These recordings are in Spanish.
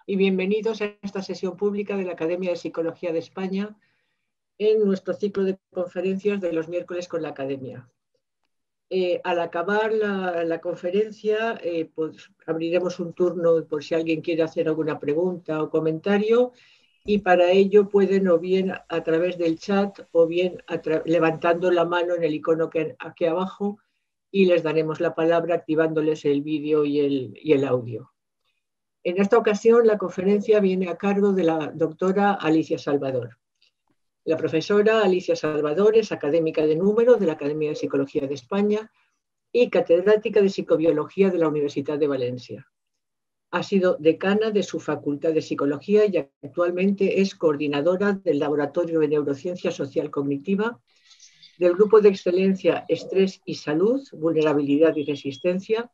y bienvenidos a esta sesión pública de la Academia de Psicología de España en nuestro ciclo de conferencias de los miércoles con la Academia. Al acabar la conferencia, pues abriremos un turno por si alguien quiere hacer alguna pregunta o comentario, y para ello pueden o bien a través del chat o bien levantando la mano en el icono que aquí abajo, y les daremos la palabra activándoles el vídeo y el audio. En esta ocasión la conferencia viene a cargo de la doctora Alicia Salvador. La profesora Alicia Salvador es académica de número de la Academia de Psicología de España y catedrática de Psicobiología de la Universidad de Valencia. Ha sido decana de su Facultad de Psicología y actualmente es coordinadora del Laboratorio de Neurociencia Social Cognitiva, del Grupo de Excelencia Estrés y Salud, Vulnerabilidad y Resistencia,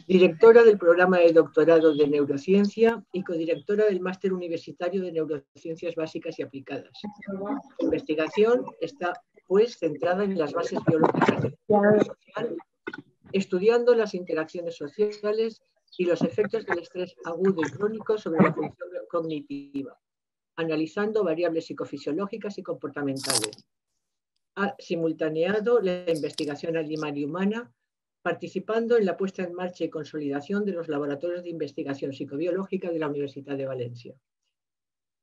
directora del programa de doctorado de neurociencia y codirectora del máster universitario de neurociencias básicas y aplicadas. Su investigación está, pues, centrada en las bases biológicas del cerebro social, estudiando las interacciones sociales y los efectos del estrés agudo y crónico sobre la función cognitiva, analizando variables psicofisiológicas y comportamentales. Ha simultaneado la investigación animal y humana, participando en la puesta en marcha y consolidación de los laboratorios de investigación psicobiológica de la Universidad de Valencia.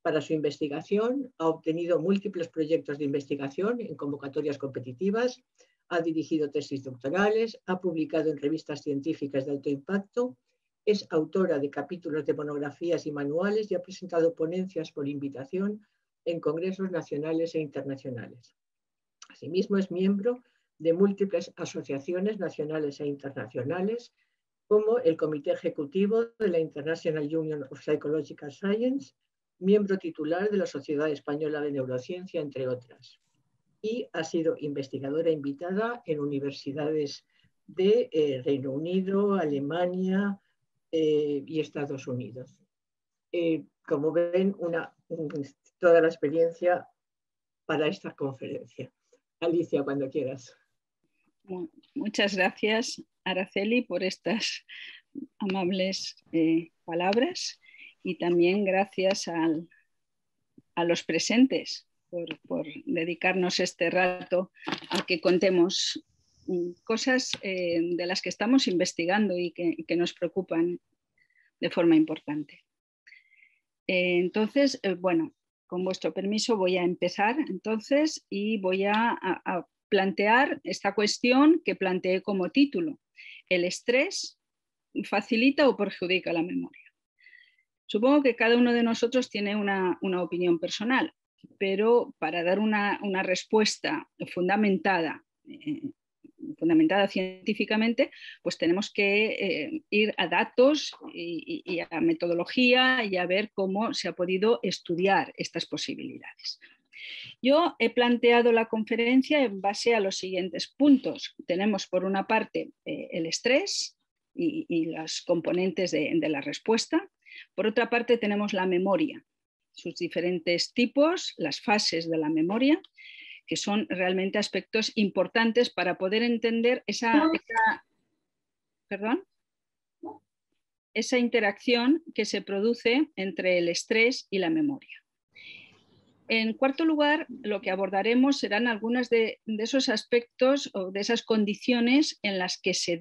Para su investigación ha obtenido múltiples proyectos de investigación en convocatorias competitivas, ha dirigido tesis doctorales, ha publicado en revistas científicas de alto impacto, es autora de capítulos de monografías y manuales y ha presentado ponencias por invitación en congresos nacionales e internacionales. Asimismo, es miembro de múltiples asociaciones nacionales e internacionales, como el Comité Ejecutivo de la International Union of Psychological Science, miembro titular de la Sociedad Española de Neurociencia, entre otras. Y ha sido investigadora invitada en universidades de Reino Unido, Alemania y Estados Unidos. Como ven, toda la experiencia para esta conferencia. Alicia, cuando quieras. Muchas gracias, Araceli, por estas amables palabras, y también gracias a los presentes por dedicarnos este rato a que contemos cosas de las que estamos investigando y que nos preocupan de forma importante. Entonces, bueno, con vuestro permiso voy a empezar entonces y voy a plantear esta cuestión que planteé como título: ¿el estrés facilita o perjudica la memoria? Supongo que cada uno de nosotros tiene una opinión personal, pero para dar una respuesta fundamentada científicamente, pues tenemos que ir a datos y a metodología y a ver cómo se ha podido estudiar estas posibilidades. Yo he planteado la conferencia en base a los siguientes puntos. Tenemos por una parte el estrés y los componentes de la respuesta. Por otra parte tenemos la memoria, sus diferentes tipos, las fases de la memoria, que son realmente aspectos importantes para poder entender esa interacción que se produce entre el estrés y la memoria. En cuarto lugar, lo que abordaremos serán algunos de esos aspectos o de esas condiciones en las que se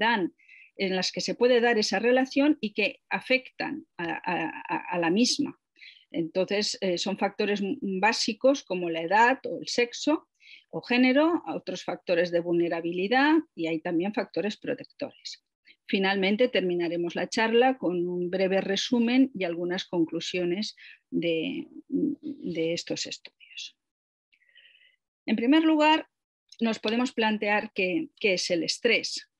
puede dar esa relación y que afectan a la misma. Entonces, son factores básicos como la edad o el sexo o género, otros factores de vulnerabilidad, y hay también factores protectores. Finalmente, terminaremos la charla con un breve resumen y algunas conclusiones de estos estudios. En primer lugar, nos podemos plantear qué es el estrés.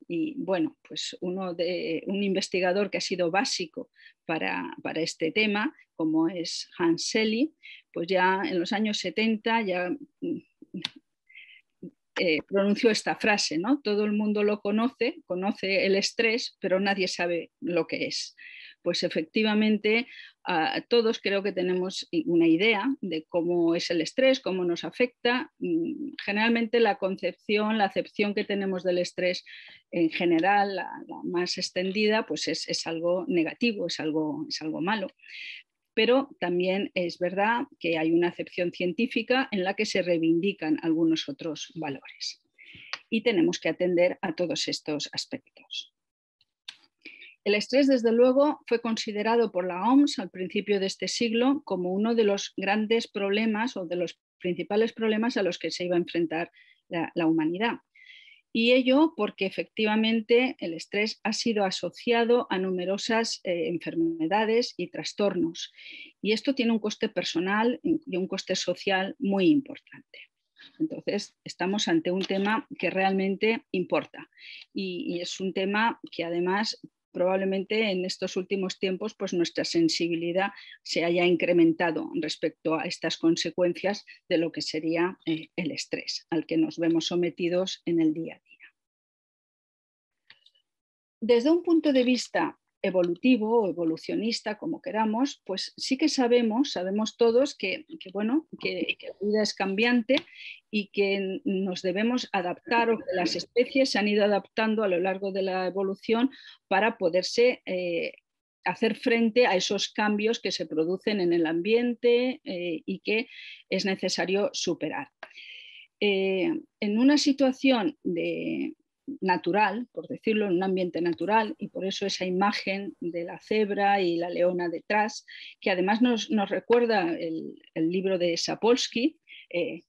Y bueno, pues un investigador que ha sido básico para este tema, como es Hans Selye, pues ya en los años 70 ya pronunció esta frase, ¿no? Todo el mundo lo conoce el estrés, pero nadie sabe lo que es. pues efectivamente todos creo que tenemos una idea de cómo es el estrés, cómo nos afecta. Generalmente la concepción, la acepción que tenemos del estrés en general, la más extendida, pues es algo negativo, es algo malo. Pero también es verdad que hay una acepción científica en la que se reivindican algunos otros valores. Y tenemos que atender a todos estos aspectos. El estrés, desde luego, fue considerado por la OMS al principio de este siglo como uno de los grandes problemas o de los principales problemas a los que se iba a enfrentar la humanidad. Y ello porque efectivamente el estrés ha sido asociado a numerosas enfermedades y trastornos. Y esto tiene un coste personal y un coste social muy importante. Entonces, estamos ante un tema que realmente importa. Y es un tema que además probablemente en estos últimos tiempos pues nuestra sensibilidad se haya incrementado respecto a estas consecuencias de lo que sería el estrés al que nos vemos sometidos en el día a día. Desde un punto de vista evolutivo o evolucionista, como queramos, pues sí que sabemos todos que la vida es cambiante y que nos debemos adaptar, o que las especies se han ido adaptando a lo largo de la evolución para poderse hacer frente a esos cambios que se producen en el ambiente y que es necesario superar. En una situación natural, por decirlo, en un ambiente natural, y por eso esa imagen de la cebra y la leona detrás, que además nos recuerda el libro de Sapolsky,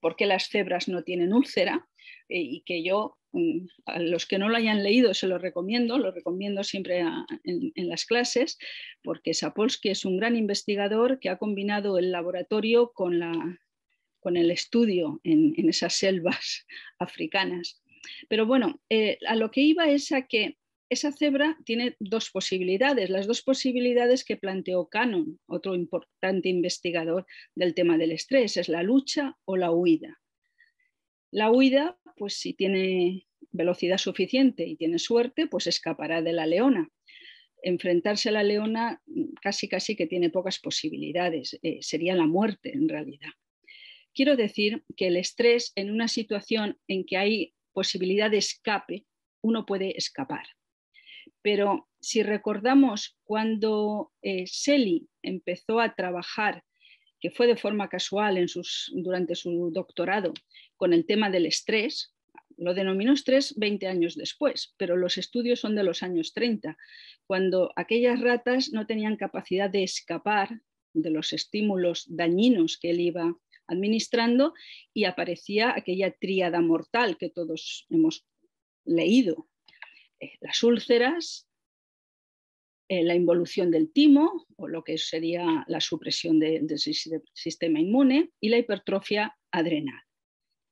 ¿Por qué las cebras no tienen úlcera? Y que yo, a los que no lo hayan leído, se lo recomiendo siempre en las clases, porque Sapolsky es un gran investigador que ha combinado el laboratorio con el estudio en esas selvas africanas. Pero bueno, a lo que iba es a que esa cebra tiene dos posibilidades, las dos posibilidades que planteó Cannon, otro importante investigador del tema del estrés, es la lucha o la huida. La huida, pues si tiene velocidad suficiente y tiene suerte, pues escapará de la leona. Enfrentarse a la leona casi que tiene pocas posibilidades, sería la muerte en realidad. Quiero decir que el estrés, en una situación en que hay posibilidad de escape, uno puede escapar. Pero si recordamos cuando Selye empezó a trabajar, que fue de forma casual durante su doctorado, con el tema del estrés, lo denominó estrés 20 años después, pero los estudios son de los años 30, cuando aquellas ratas no tenían capacidad de escapar de los estímulos dañinos que él iba administrando, y aparecía aquella tríada mortal que todos hemos leído: las úlceras, la involución del timo, o lo que sería la supresión del sistema inmune, y la hipertrofia adrenal.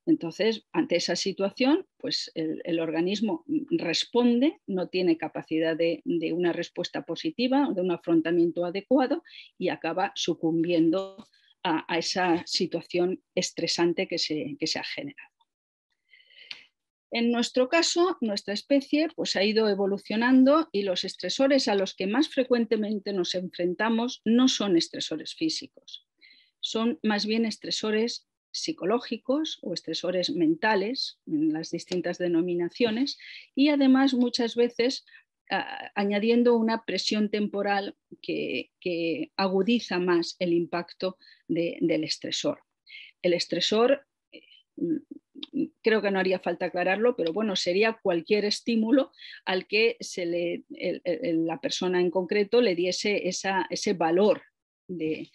Entonces, ante esa situación, pues el organismo responde, no tiene capacidad de una respuesta positiva, de un afrontamiento adecuado, y acaba sucumbiendo a esa situación estresante que se ha generado. En nuestro caso, nuestra especie pues, ha ido evolucionando, y los estresores a los que más frecuentemente nos enfrentamos no son estresores físicos, son más bien estresores psicológicos o estresores mentales, en las distintas denominaciones, y además muchas veces añadiendo una presión temporal que agudiza más el impacto del estresor. El estresor, creo que no haría falta aclararlo, pero bueno, sería cualquier estímulo al que la persona en concreto le diese ese valor de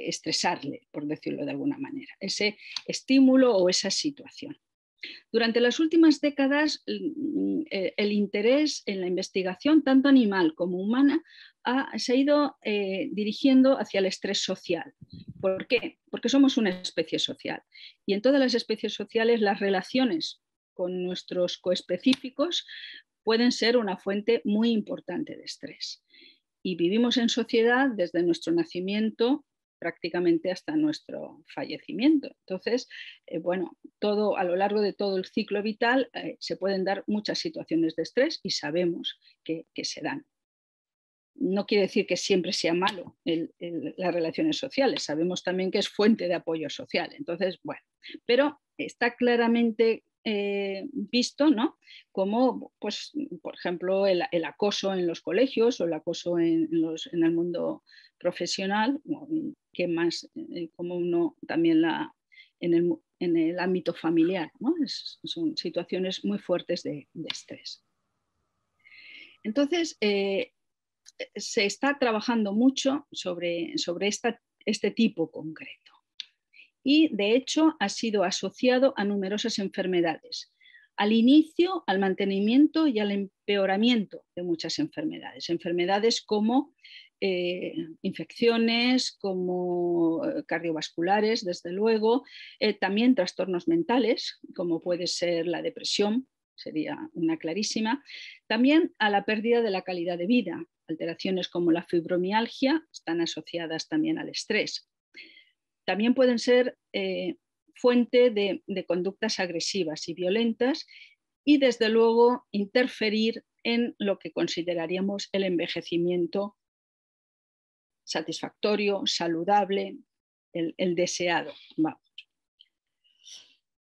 estresarle, por decirlo de alguna manera, ese estímulo o esa situación. Durante las últimas décadas, el interés en la investigación, tanto animal como humana, se ha ido dirigiendo hacia el estrés social. ¿Por qué? Porque somos una especie social, y en todas las especies sociales las relaciones con nuestros coespecíficos pueden ser una fuente muy importante de estrés. Y vivimos en sociedad desde nuestro nacimiento prácticamente hasta nuestro fallecimiento. Entonces, a lo largo de todo el ciclo vital se pueden dar muchas situaciones de estrés, y sabemos que se dan. no quiere decir que siempre sea malo las relaciones sociales. Sabemos también que es fuente de apoyo social. Entonces, bueno, pero está claramente visto, ¿no? Como, pues, por ejemplo, el acoso en los colegios o el acoso en el mundo profesional, que más como uno también en el ámbito familiar, ¿no? Son situaciones muy fuertes de estrés. Entonces, se está trabajando mucho sobre este tipo concreto. Y de hecho ha sido asociado a numerosas enfermedades. Al inicio, al mantenimiento y al empeoramiento de muchas enfermedades. Enfermedades como infecciones, como cardiovasculares, desde luego, también trastornos mentales, como puede ser la depresión, sería una clarísima. También a la pérdida de la calidad de vida. Alteraciones como la fibromialgia están asociadas también al estrés. También pueden ser fuente de conductas agresivas y violentas y, desde luego, interferir en lo que consideraríamos el envejecimiento satisfactorio, saludable, el deseado. Vamos.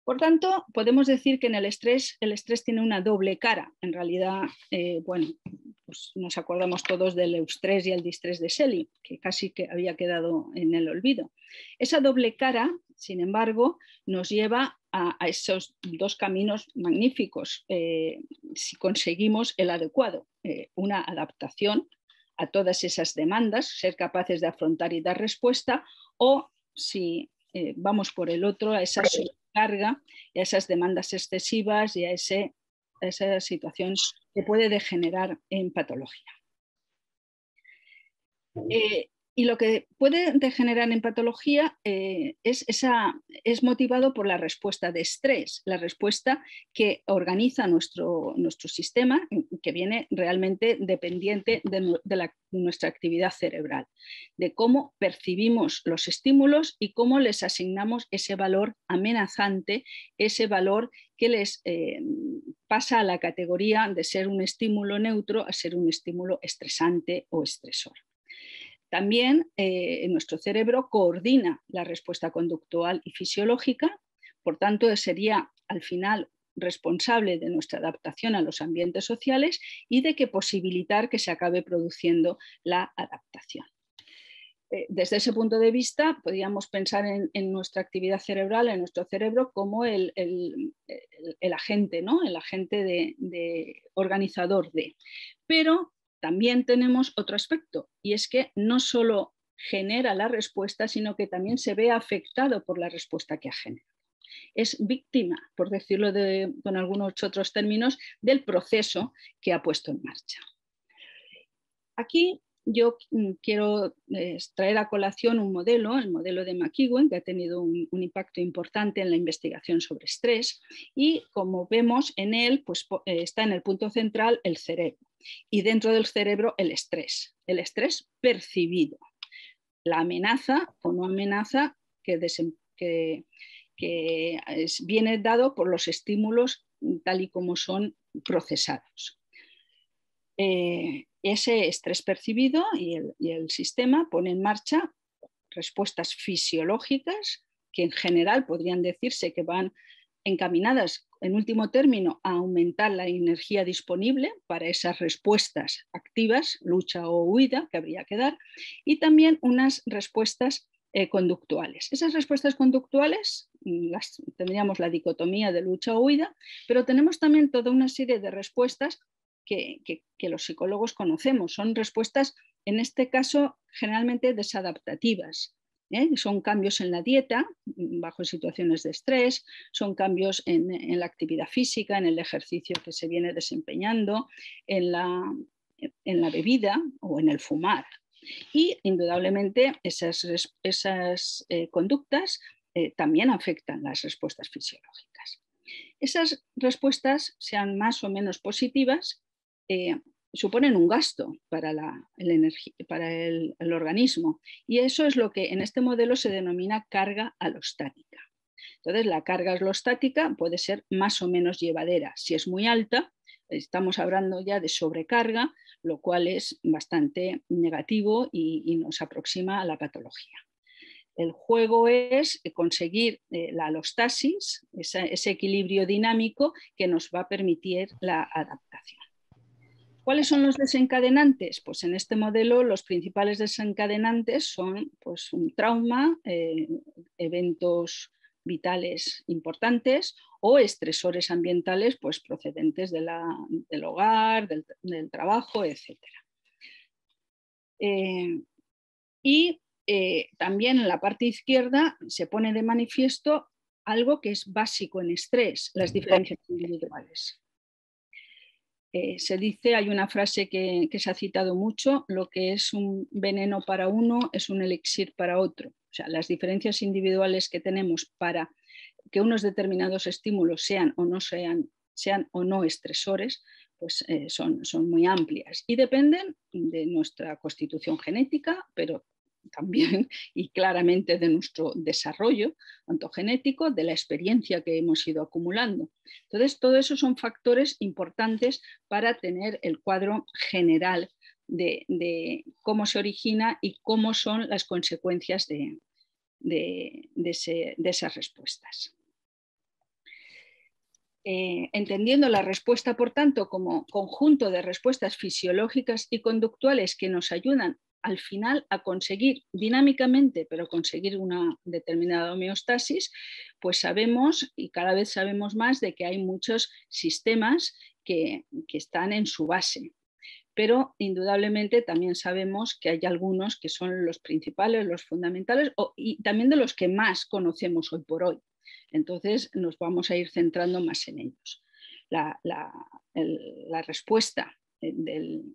Por tanto, podemos decir que en el estrés tiene una doble cara. En realidad, bueno, pues nos acordamos todos del eustrés y el distrés de Shelley, que casi que había quedado en el olvido. Esa doble cara, sin embargo, nos lleva a esos dos caminos magníficos, si conseguimos el adecuado, una adaptación a todas esas demandas, ser capaces de afrontar y dar respuesta, o si vamos por el otro, a esa carga, y a esas demandas excesivas y a esa situación que puede degenerar en patología. Y lo que puede degenerar en patología es motivado por la respuesta de estrés, la respuesta que organiza nuestro sistema, que viene realmente dependiente de nuestra actividad cerebral, de cómo percibimos los estímulos y cómo les asignamos ese valor amenazante, ese valor que les pasa a la categoría de ser un estímulo neutro a ser un estímulo estresante o estresor. También nuestro cerebro coordina la respuesta conductual y fisiológica, por tanto sería al final responsable de nuestra adaptación a los ambientes sociales y de que posibilitar que se acabe produciendo la adaptación. Desde ese punto de vista, podríamos pensar en nuestra actividad cerebral, en nuestro cerebro, como el agente, ¿no? El agente de organizador de. Pero también tenemos otro aspecto, y es que no solo genera la respuesta, sino que también se ve afectado por la respuesta que ha generado. Es víctima, por decirlo con algunos otros términos, del proceso que ha puesto en marcha. Aquí yo quiero traer a colación un modelo, el modelo de McEwen, que ha tenido un impacto importante en la investigación sobre estrés, y como vemos en él, pues, está en el punto central el cerebro, y dentro del cerebro el estrés percibido, la amenaza o no amenaza que viene dado por los estímulos tal y como son procesados. Ese estrés percibido y el sistema pone en marcha respuestas fisiológicas que en general podrían decirse que van encaminadas en último término a aumentar la energía disponible para esas respuestas activas, lucha o huida que habría que dar, y también unas respuestas conductuales. Esas respuestas conductuales tendríamos la dicotomía de lucha o huida, pero tenemos también toda una serie de respuestas que los psicólogos conocemos. Son respuestas, en este caso, generalmente desadaptativas. Son cambios en la dieta bajo situaciones de estrés, son cambios en la actividad física, en el ejercicio que se viene desempeñando, en la bebida o en el fumar. Y indudablemente esas conductas también afectan las respuestas fisiológicas. Esas respuestas, sean más o menos positivas, suponen un gasto para el organismo, y eso es lo que en este modelo se denomina carga alostática. Entonces, la carga alostática puede ser más o menos llevadera. Si es muy alta, estamos hablando ya de sobrecarga, lo cual es bastante negativo y nos aproxima a la patología. El juego es conseguir la alostasis, ese equilibrio dinámico que nos va a permitir la adaptación. ¿Cuáles son los desencadenantes? Pues en este modelo los principales desencadenantes son pues, un trauma, eventos vitales importantes o estresores ambientales pues, procedentes del hogar, del trabajo, etc. También en la parte izquierda se pone de manifiesto algo que es básico en estrés, las diferencias individuales. Se dice, hay una frase que se ha citado mucho, lo que es un veneno para uno es un elixir para otro. O sea, las diferencias individuales que tenemos para que unos determinados estímulos sean o no estresores, pues son muy amplias y dependen de nuestra constitución genética, pero también y claramente de nuestro desarrollo ontogenético, de la experiencia que hemos ido acumulando. Entonces, todo eso son factores importantes para tener el cuadro general de cómo se origina y cómo son las consecuencias de esas respuestas. Entendiendo la respuesta, por tanto, como conjunto de respuestas fisiológicas y conductuales que nos ayudan al final a conseguir dinámicamente, pero conseguir una determinada homeostasis, pues sabemos y cada vez sabemos más de que hay muchos sistemas que están en su base. Pero indudablemente también sabemos que hay algunos que son los principales, los fundamentales y también de los que más conocemos hoy por hoy. Entonces nos vamos a ir centrando más en ellos. La respuesta del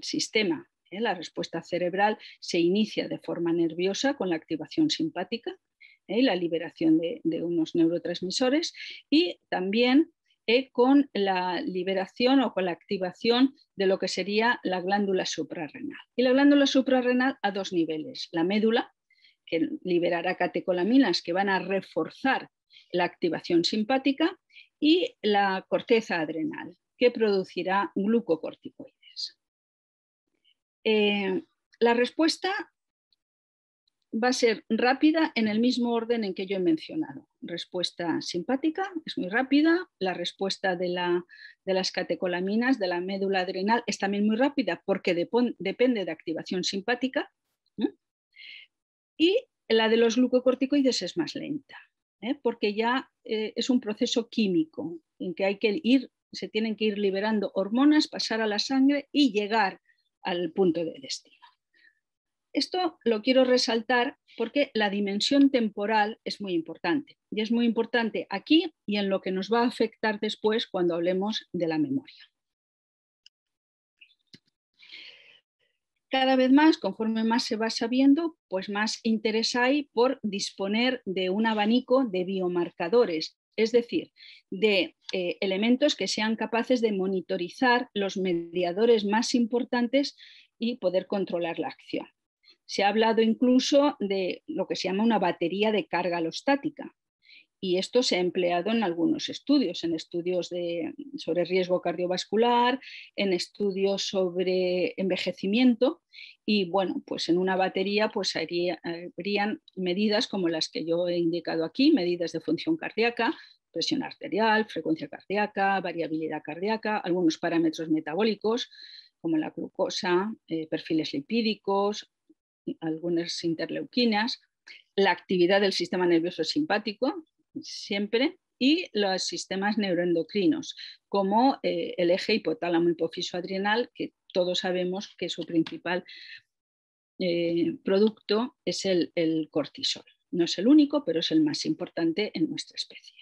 sistema, la respuesta cerebral, se inicia de forma nerviosa con la activación simpática, la liberación de unos neurotransmisores y también con la liberación o con la activación de lo que sería la glándula suprarrenal. Y la glándula suprarrenal a dos niveles, la médula, que liberará catecolaminas que van a reforzar la activación simpática, y la corteza adrenal, que producirá glucocorticoides. La respuesta va a ser rápida en el mismo orden en que yo he mencionado. Respuesta simpática es muy rápida, la respuesta de las catecolaminas, de la médula adrenal, es también muy rápida porque depende de activación simpática, y la de los glucocorticoides es más lenta, porque ya es un proceso químico en que se tienen que ir liberando hormonas, pasar a la sangre y llegar al punto de destino. Esto lo quiero resaltar porque la dimensión temporal es muy importante, y es muy importante aquí y en lo que nos va a afectar después cuando hablemos de la memoria. Cada vez más, conforme más se va sabiendo, pues más interés hay por disponer de un abanico de biomarcadores, es decir, de elementos que sean capaces de monitorizar los mediadores más importantes y poder controlar la acción. Se ha hablado incluso de lo que se llama una batería de carga alostática, y esto se ha empleado en algunos estudios, en estudios sobre riesgo cardiovascular, en estudios sobre envejecimiento, y bueno, pues en una batería pues habrían medidas como las que yo he indicado aquí, medidas de función cardíaca, presión arterial, frecuencia cardíaca, variabilidad cardíaca, algunos parámetros metabólicos como la glucosa, perfiles lipídicos, algunas interleuquinas, la actividad del sistema nervioso simpático, siempre, y los sistemas neuroendocrinos, como el eje hipotálamo hipofiso adrenal, que todos sabemos que su principal producto es el cortisol. No es el único, pero es el más importante en nuestra especie.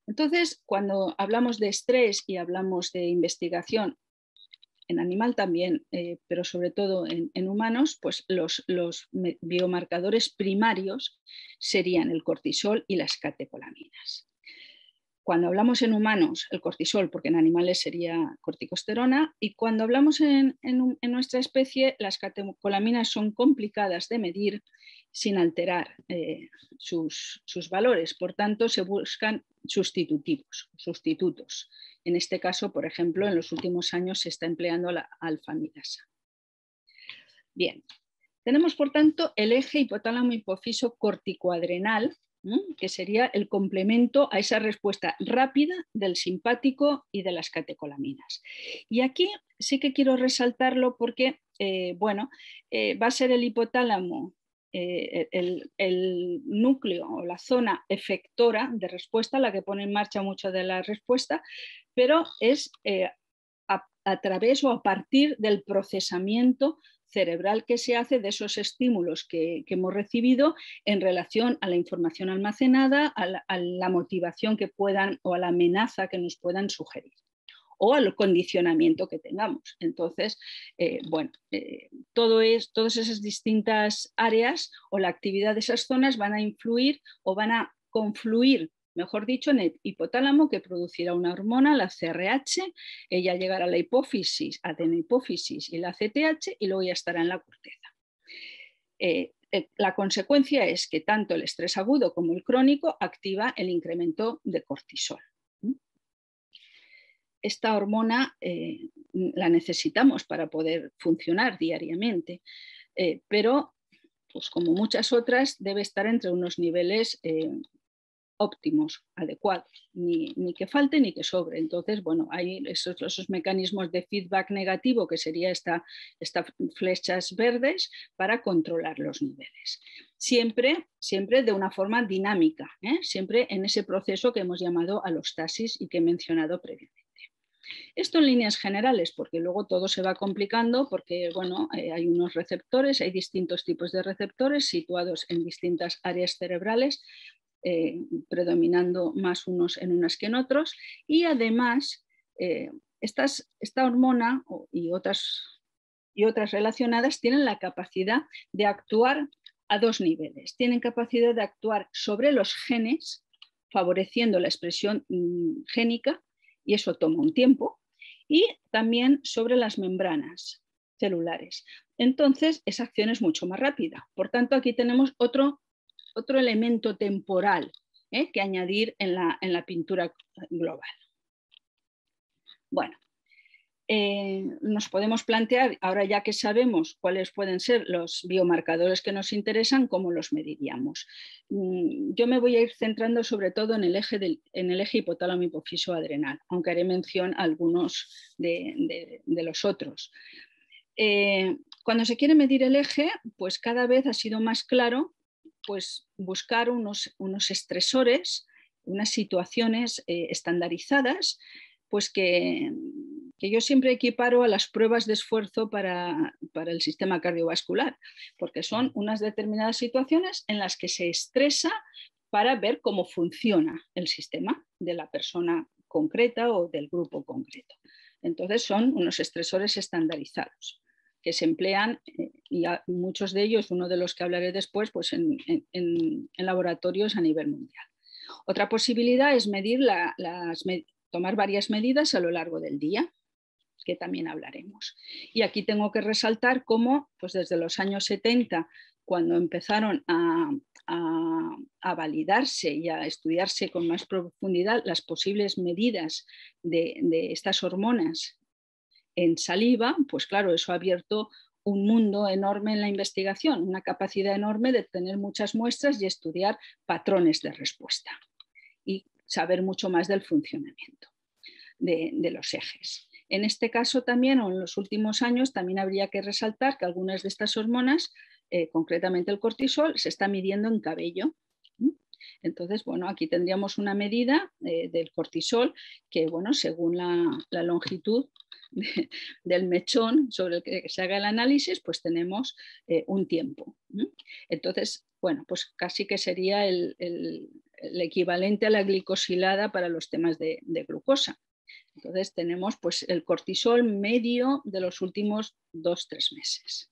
Entonces, cuando hablamos de estrés y hablamos de investigación, en animal también, pero sobre todo en humanos, pues los biomarcadores primarios serían el cortisol y las catecolaminas. Cuando hablamos en humanos, el cortisol, porque en animales sería corticosterona, y cuando hablamos en nuestra especie, las catecolaminas son complicadas de medir sin alterar sus valores. Por tanto, se buscan sustitutos. En este caso, por ejemplo, en los últimos años se está empleando la alfa-amilasa. Bien, tenemos por tanto el eje hipotálamo hipofiso corticoadrenal, que sería el complemento a esa respuesta rápida del simpático y de las catecolaminas. Y aquí sí que quiero resaltarlo porque va a ser el hipotálamo el núcleo o la zona efectora de respuesta, la que pone en marcha mucho de la respuesta, pero es a través o a partir del procesamiento cerebral que se hace de esos estímulos que hemos recibido en relación a la información almacenada, a la motivación que puedan o a la amenaza que nos puedan sugerir o al condicionamiento que tengamos. Entonces, todas esas distintas áreas o la actividad de esas zonas van a influir o van a confluir, mejor dicho, en el hipotálamo, que producirá una hormona, la CRH, ella llegará a la hipófisis, adenohipófisis y la CTH, y luego ya estará en la corteza. La consecuencia es que tanto el estrés agudo como el crónico activa el incremento de cortisol. Esta hormona la necesitamos para poder funcionar diariamente, pero pues como muchas otras debe estar entre unos niveles óptimos, adecuados, ni que falte ni que sobre. Entonces, bueno, hay esos mecanismos de feedback negativo, que sería estas flechas verdes, para controlar los niveles. Siempre de una forma dinámica, siempre en ese proceso que hemos llamado alostasis y que he mencionado previamente. Esto en líneas generales, porque luego todo se va complicando, porque hay unos receptores, hay distintos tipos de receptores situados en distintas áreas cerebrales, predominando más unos en unas que en otros, y además esta hormona y otras relacionadas tienen la capacidad de actuar a dos niveles. Tienen capacidad de actuar sobre los genes, favoreciendo la expresión génica, y eso toma un tiempo, y también sobre las membranas celulares. Entonces, esa acción es mucho más rápida. Por tanto, aquí tenemos otro elemento temporal que añadir en la pintura global. Bueno, nos podemos plantear, ahora ya que sabemos cuáles pueden ser los biomarcadores que nos interesan, cómo los mediríamos. Yo me voy a ir centrando sobre todo en el eje hipotálamo hipofiso adrenal, aunque haré mención a algunos de los otros. Cuando se quiere medir el eje, pues cada vez ha sido más claro pues buscar unos estresores, unas situaciones estandarizadas, pues que yo siempre equiparo a las pruebas de esfuerzo para el sistema cardiovascular, porque son unas determinadas situaciones en las que se estresa para ver cómo funciona el sistema de la persona concreta o del grupo concreto. Entonces son unos estresores estandarizados que se emplean, y muchos de ellos, uno de los que hablaré después, pues en laboratorios a nivel mundial. Otra posibilidad es tomar varias medidas a lo largo del día, que también hablaremos. Y aquí tengo que resaltar cómo, pues desde los años 70, cuando empezaron a validarse y a estudiarse con más profundidad las posibles medidas de estas hormonas en saliva, pues claro, eso ha abierto un mundo enorme en la investigación, una capacidad enorme de tener muchas muestras y estudiar patrones de respuesta y saber mucho más del funcionamiento de los ejes. En este caso también, o en los últimos años, también habría que resaltar que algunas de estas hormonas, concretamente el cortisol, se está midiendo en cabello. Entonces, bueno, aquí tendríamos una medida del cortisol que, bueno, según la longitud del mechón sobre el que se haga el análisis, pues tenemos un tiempo. Entonces, bueno, pues casi que sería el equivalente a la glicosilada para los temas de glucosa. Entonces tenemos pues el cortisol medio de los últimos 2-3 meses.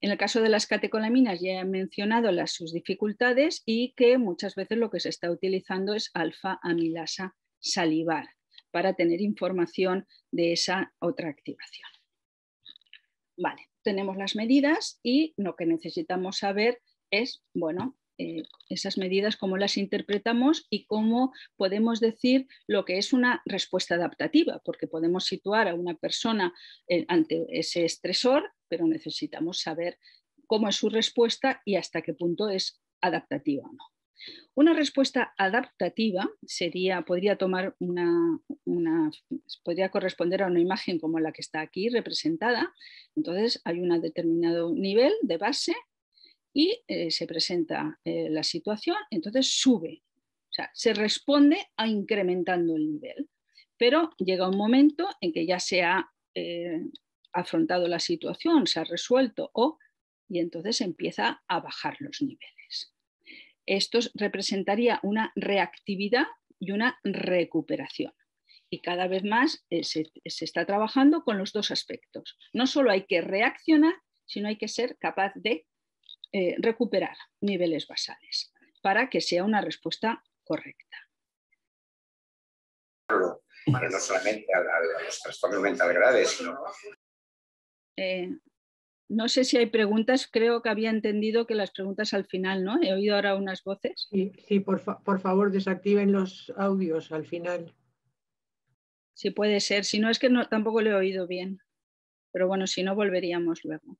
En el caso de las catecolaminas ya he mencionado sus dificultades y que muchas veces lo que se está utilizando es alfa-amilasa salivar para tener información de esa otra activación. Vale, tenemos las medidas y lo que necesitamos saber es, bueno, esas medidas, cómo las interpretamos y cómo podemos decir lo que es una respuesta adaptativa, porque podemos situar a una persona ante ese estresor, pero necesitamos saber cómo es su respuesta y hasta qué punto es adaptativa o no. Una respuesta adaptativa podría corresponder a una imagen como la que está aquí representada. Entonces hay un determinado nivel de base y se presenta la situación, entonces sube. O sea, se responde a incrementando el nivel. Pero llega un momento en que ya se ha afrontado la situación, se ha resuelto y entonces empieza a bajar los niveles. Esto representaría una reactividad y una recuperación. Y cada vez más se está trabajando con los dos aspectos. No solo hay que reaccionar, sino hay que ser capaz de recuperar niveles basales para que sea una respuesta correcta. Pero no solamente a los trastornos mentales graves, sino... No sé si hay preguntas, creo que había entendido que las preguntas al final, ¿no? He oído ahora unas voces. Sí, por favor, desactiven los audios al final. Sí, puede ser, si no es que tampoco lo he oído bien, pero bueno, si no volveríamos luego.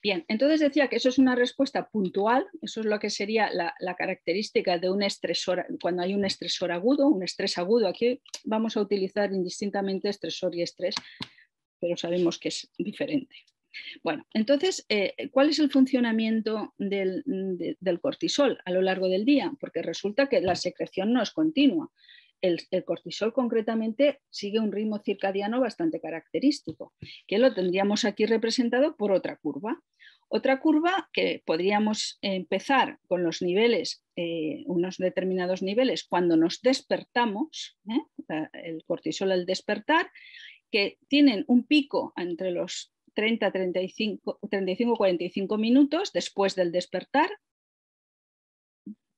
Bien, entonces decía que eso es una respuesta puntual, eso es lo que sería la característica de un estresor, cuando hay un estresor agudo, un estrés agudo. Aquí vamos a utilizar indistintamente estresor y estrés, pero sabemos que es diferente. Bueno, entonces, ¿cuál es el funcionamiento del cortisol a lo largo del día? Porque resulta que la secreción no es continua. El cortisol concretamente sigue un ritmo circadiano bastante característico, que lo tendríamos aquí representado por otra curva. Otra curva que podríamos empezar con los niveles, unos determinados niveles, cuando nos despertamos, el cortisol al despertar, que tienen un pico entre los 30, 35, 45 minutos después del despertar.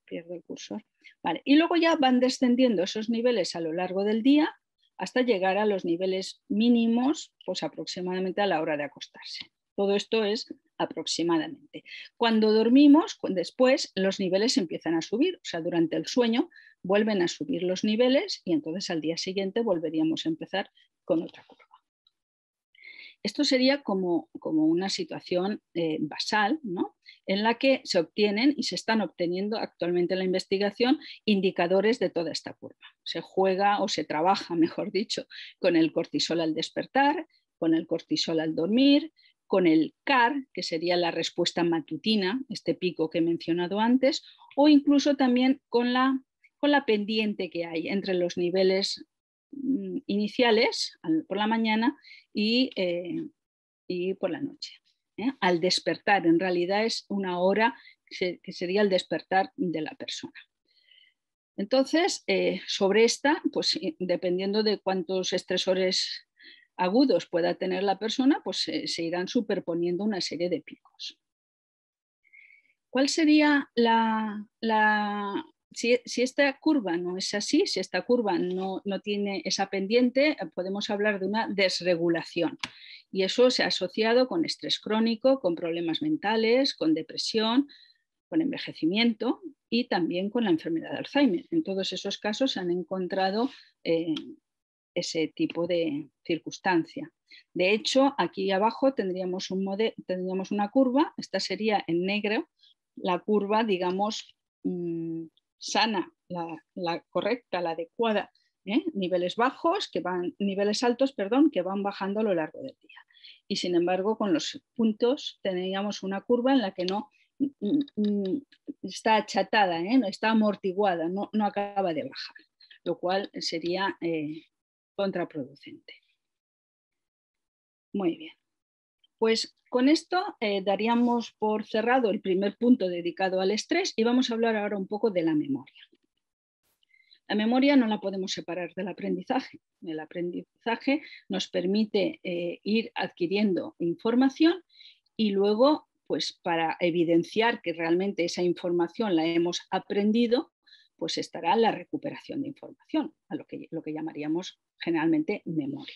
Pierdo el cursor. Vale. Y luego ya van descendiendo esos niveles a lo largo del día hasta llegar a los niveles mínimos, pues aproximadamente a la hora de acostarse. Todo esto es aproximadamente. Cuando dormimos, después los niveles empiezan a subir, o sea, durante el sueño vuelven a subir los niveles y entonces al día siguiente volveríamos a empezar con otra curva. Esto sería como una situación basal, ¿no? En la que se obtienen y se están obteniendo actualmente en la investigación indicadores de toda esta curva. Se juega o se trabaja, mejor dicho, con el cortisol al despertar, con el cortisol al dormir, con el CAR, que sería la respuesta matutina, este pico que he mencionado antes, o incluso también con la pendiente que hay entre los niveles iniciales por la mañana y por la noche. Al despertar, en realidad es una hora que sería el despertar de la persona. Entonces, sobre esta, pues dependiendo de cuántos estresores agudos pueda tener la persona, pues se irán superponiendo una serie de picos. ¿Cuál sería si esta curva no es así, si esta curva no tiene esa pendiente, podemos hablar de una desregulación. Y eso se ha asociado con estrés crónico, con problemas mentales, con depresión, con envejecimiento y también con la enfermedad de Alzheimer. En todos esos casos se han encontrado ese tipo de circunstancia. De hecho, aquí abajo tendríamos una curva, esta sería en negro, la curva, digamos, sana, la correcta, la adecuada, niveles altos, que van bajando a lo largo del día. Y sin embargo, con los puntos teníamos una curva en la que no está achatada, no está amortiguada, no acaba de bajar, lo cual sería contraproducente. Muy bien. Pues con esto daríamos por cerrado el primer punto dedicado al estrés y vamos a hablar ahora un poco de la memoria. La memoria no la podemos separar del aprendizaje. El aprendizaje nos permite ir adquiriendo información y luego, pues para evidenciar que realmente esa información la hemos aprendido, pues estará la recuperación de información, a lo que llamaríamos generalmente memoria.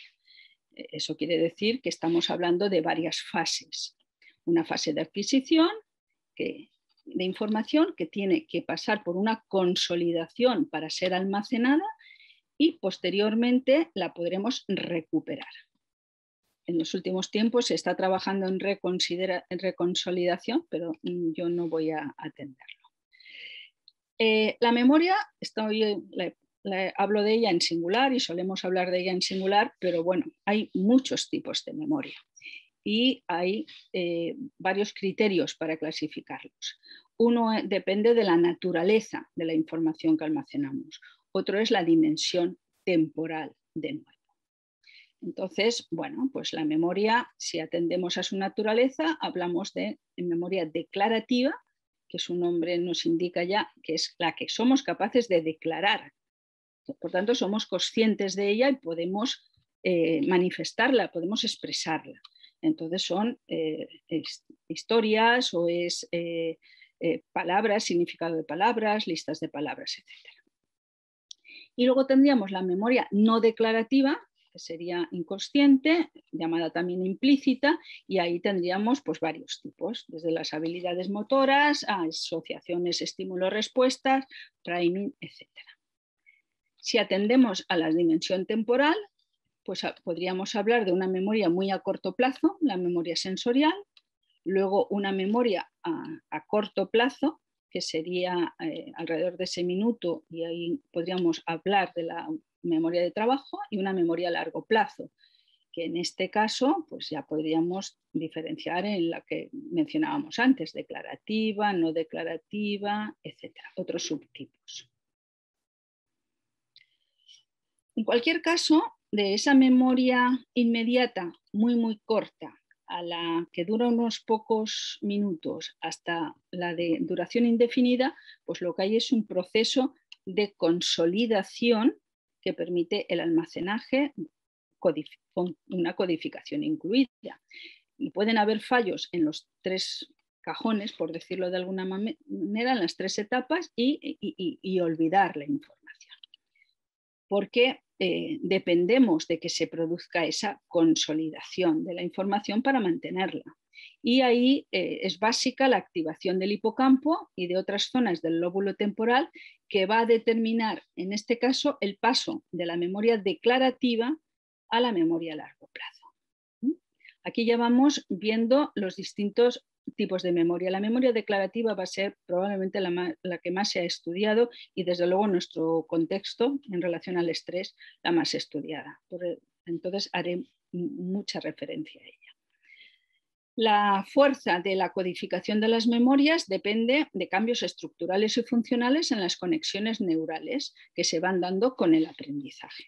Eso quiere decir que estamos hablando de varias fases. Una fase de adquisición, que información que tiene que pasar por una consolidación para ser almacenada y posteriormente la podremos recuperar. En los últimos tiempos se está trabajando en reconsolidación, pero yo no voy a atenderlo. La memoria, hablo de ella en singular y solemos hablar de ella en singular, pero bueno, hay muchos tipos de memoria y hay varios criterios para clasificarlos. Uno depende de la naturaleza de la información que almacenamos, otro es la dimensión temporal de nuevo. Entonces, bueno, pues la memoria, si atendemos a su naturaleza, hablamos de memoria declarativa, que su nombre nos indica ya que es la que somos capaces de declarar. Por tanto, somos conscientes de ella y podemos manifestarla, podemos expresarla. Entonces son historias o es palabras, significado de palabras, listas de palabras, etc. Y luego tendríamos la memoria no declarativa, que sería inconsciente, llamada también implícita, y ahí tendríamos pues, varios tipos, desde las habilidades motoras a asociaciones, estímulos, respuestas, priming, etc. Si atendemos a la dimensión temporal, pues podríamos hablar de una memoria muy a corto plazo, la memoria sensorial, luego una memoria a corto plazo, que sería alrededor de ese minuto, y ahí podríamos hablar de la memoria de trabajo, y una memoria a largo plazo, que en este caso pues ya podríamos diferenciar en la que mencionábamos antes, declarativa, no declarativa, etcétera, otros subtipos. En cualquier caso, de esa memoria inmediata, muy corta, a la que dura unos pocos minutos hasta la de duración indefinida, pues lo que hay es un proceso de consolidación que permite el almacenaje con una codificación incluida. Y pueden haber fallos en los tres cajones, por decirlo de alguna manera, en las tres etapas y olvidar la información. Porque dependemos de que se produzca esa consolidación de la información para mantenerla. Y ahí es básica la activación del hipocampo y de otras zonas del lóbulo temporal que va a determinar, en este caso, el paso de la memoria declarativa a la memoria a largo plazo. Aquí ya vamos viendo los distintos tipos de memoria. La memoria declarativa va a ser probablemente la que más se ha estudiado y desde luego en nuestro contexto en relación al estrés la más estudiada. Entonces haré mucha referencia a ella. La fuerza de la codificación de las memorias depende de cambios estructurales y funcionales en las conexiones neurales que se van dando con el aprendizaje.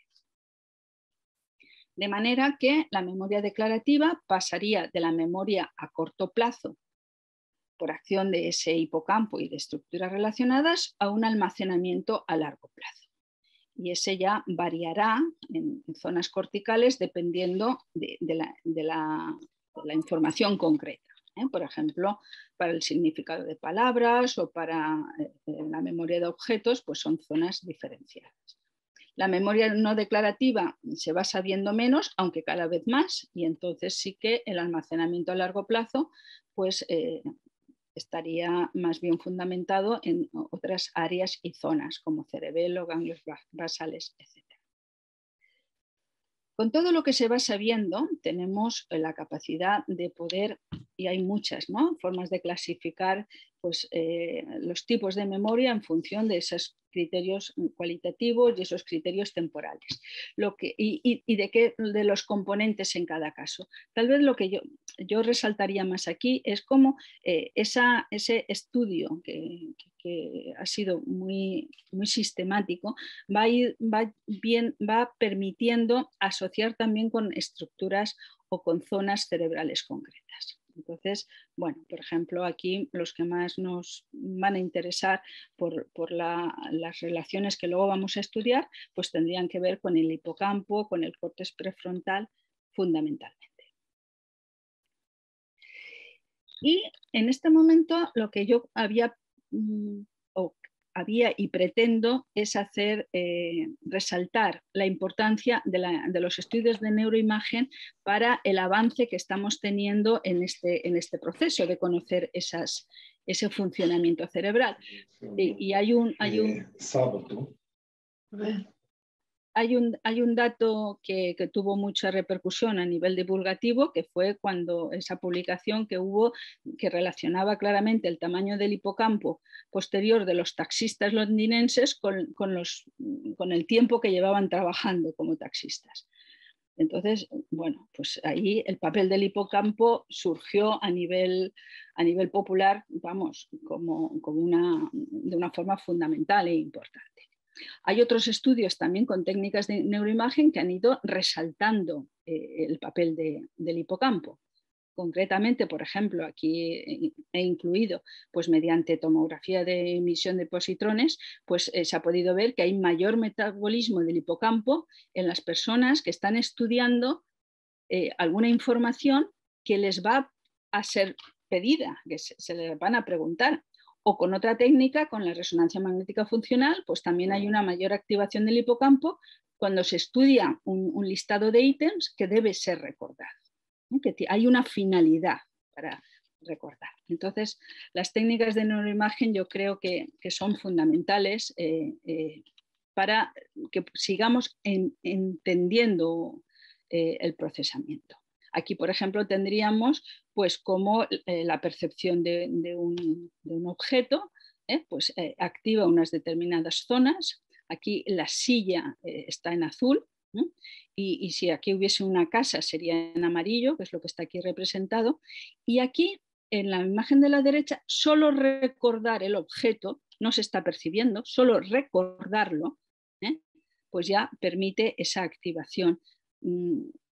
De manera que la memoria declarativa pasaría de la memoria a corto plazo por acción de ese hipocampo y de estructuras relacionadas a un almacenamiento a largo plazo. Y ese ya variará en zonas corticales dependiendo de la información concreta. Por ejemplo, para el significado de palabras o para la memoria de objetos, pues son zonas diferenciadas. La memoria no declarativa se va sabiendo menos, aunque cada vez más, y entonces sí que el almacenamiento a largo plazo pues, estaría más bien fundamentado en otras áreas y zonas, como cerebelo, ganglios basales, etc. Con todo lo que se va sabiendo, tenemos la capacidad de poder, y hay muchas formas de clasificar pues, los tipos de memoria en función de esos criterios cualitativos y esos criterios temporales. De los componentes en cada caso. Tal vez lo que yo resaltaría más aquí es cómo ese estudio que ha sido muy sistemático va permitiendo asociar también con estructuras o con zonas cerebrales concretas. Entonces, bueno, por ejemplo, aquí los que más nos van a interesar por las relaciones que luego vamos a estudiar, pues tendrían que ver con el hipocampo, con el córtex prefrontal, fundamentalmente. Y en este momento lo que yo había y pretendo es hacer resaltar la importancia de los estudios de neuroimagen para el avance que estamos teniendo en este proceso de conocer esas ese funcionamiento cerebral. Y hay un dato que tuvo mucha repercusión a nivel divulgativo, que fue cuando esa publicación que hubo que relacionaba claramente el tamaño del hipocampo posterior de los taxistas londinenses con el tiempo que llevaban trabajando como taxistas. Entonces, bueno, pues ahí el papel del hipocampo surgió a nivel popular, vamos, de una forma fundamental e importante. Hay otros estudios también con técnicas de neuroimagen que han ido resaltando el papel del hipocampo. Concretamente, por ejemplo, aquí he incluido, pues mediante tomografía de emisión de positrones, pues se ha podido ver que hay mayor metabolismo del hipocampo en las personas que están estudiando alguna información que les va a ser pedida, que se les van a preguntar. O con otra técnica, con la resonancia magnética funcional, pues también hay una mayor activación del hipocampo cuando se estudia un listado de ítems que debe ser recordado, que hay una finalidad para recordar. Entonces, las técnicas de neuroimagen yo creo que son fundamentales para que sigamos entendiendo el procesamiento. Aquí, por ejemplo, tendríamos pues como la percepción de un objeto pues, activa unas determinadas zonas. Aquí la silla está en azul, y si aquí hubiese una casa sería en amarillo, que es lo que está aquí representado. Y aquí, en la imagen de la derecha, solo recordar el objeto no se está percibiendo, solo recordarlo, pues ya permite esa activación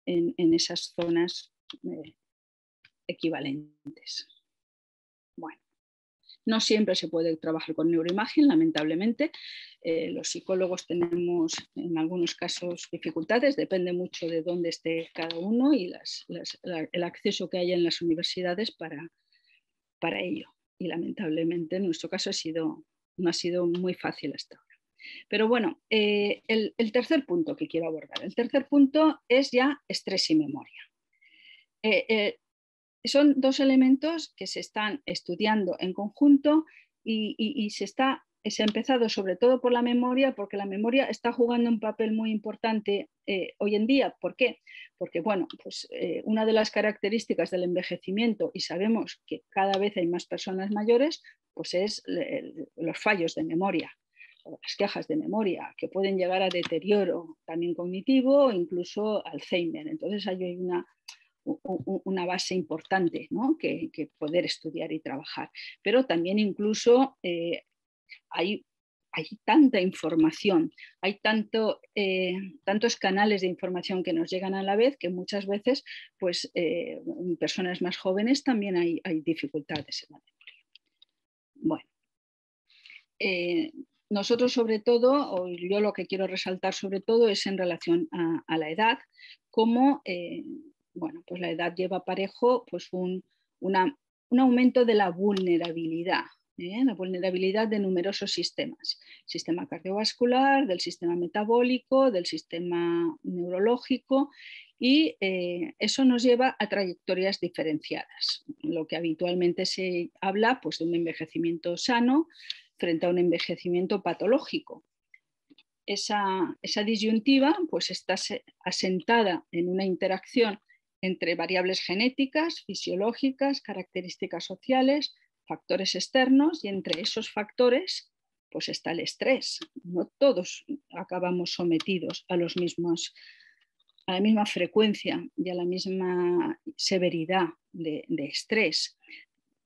en esas zonas equivalentes. Bueno, no siempre se puede trabajar con neuroimagen, lamentablemente. Los psicólogos tenemos en algunos casos dificultades, depende mucho de dónde esté cada uno y el acceso que haya en las universidades para ello. Y lamentablemente en nuestro caso no ha sido muy fácil hasta ahora. Pero bueno, el tercer punto que quiero abordar. El tercer punto es ya estrés y memoria. Son dos elementos que se están estudiando en conjunto y se ha empezado sobre todo por la memoria, porque la memoria está jugando un papel muy importante hoy en día. ¿Por qué? Porque bueno, pues, una de las características del envejecimiento, y sabemos que cada vez hay más personas mayores, pues es los fallos de memoria, o las quejas de memoria, que pueden llegar a deterioro también cognitivo o incluso Alzheimer. Entonces hay una base importante, ¿no? que poder estudiar y trabajar. Pero también incluso hay tanta información, hay tantos canales de información que nos llegan a la vez que muchas veces pues, en personas más jóvenes también hay dificultades en la memoria. Bueno. Nosotros sobre todo, o yo lo que quiero resaltar sobre todo es en relación a la edad, cómo bueno, pues la edad lleva parejo pues un aumento de la vulnerabilidad de numerosos sistemas, sistema cardiovascular, del sistema metabólico, del sistema neurológico, y eso nos lleva a trayectorias diferenciadas, lo que habitualmente se habla pues, de un envejecimiento sano frente a un envejecimiento patológico. Esa disyuntiva pues, está asentada en una interacción entre variables genéticas, fisiológicas, características sociales, factores externos, y entre esos factores pues, está el estrés. No todos acabamos sometidos a la misma frecuencia y a la misma severidad de estrés.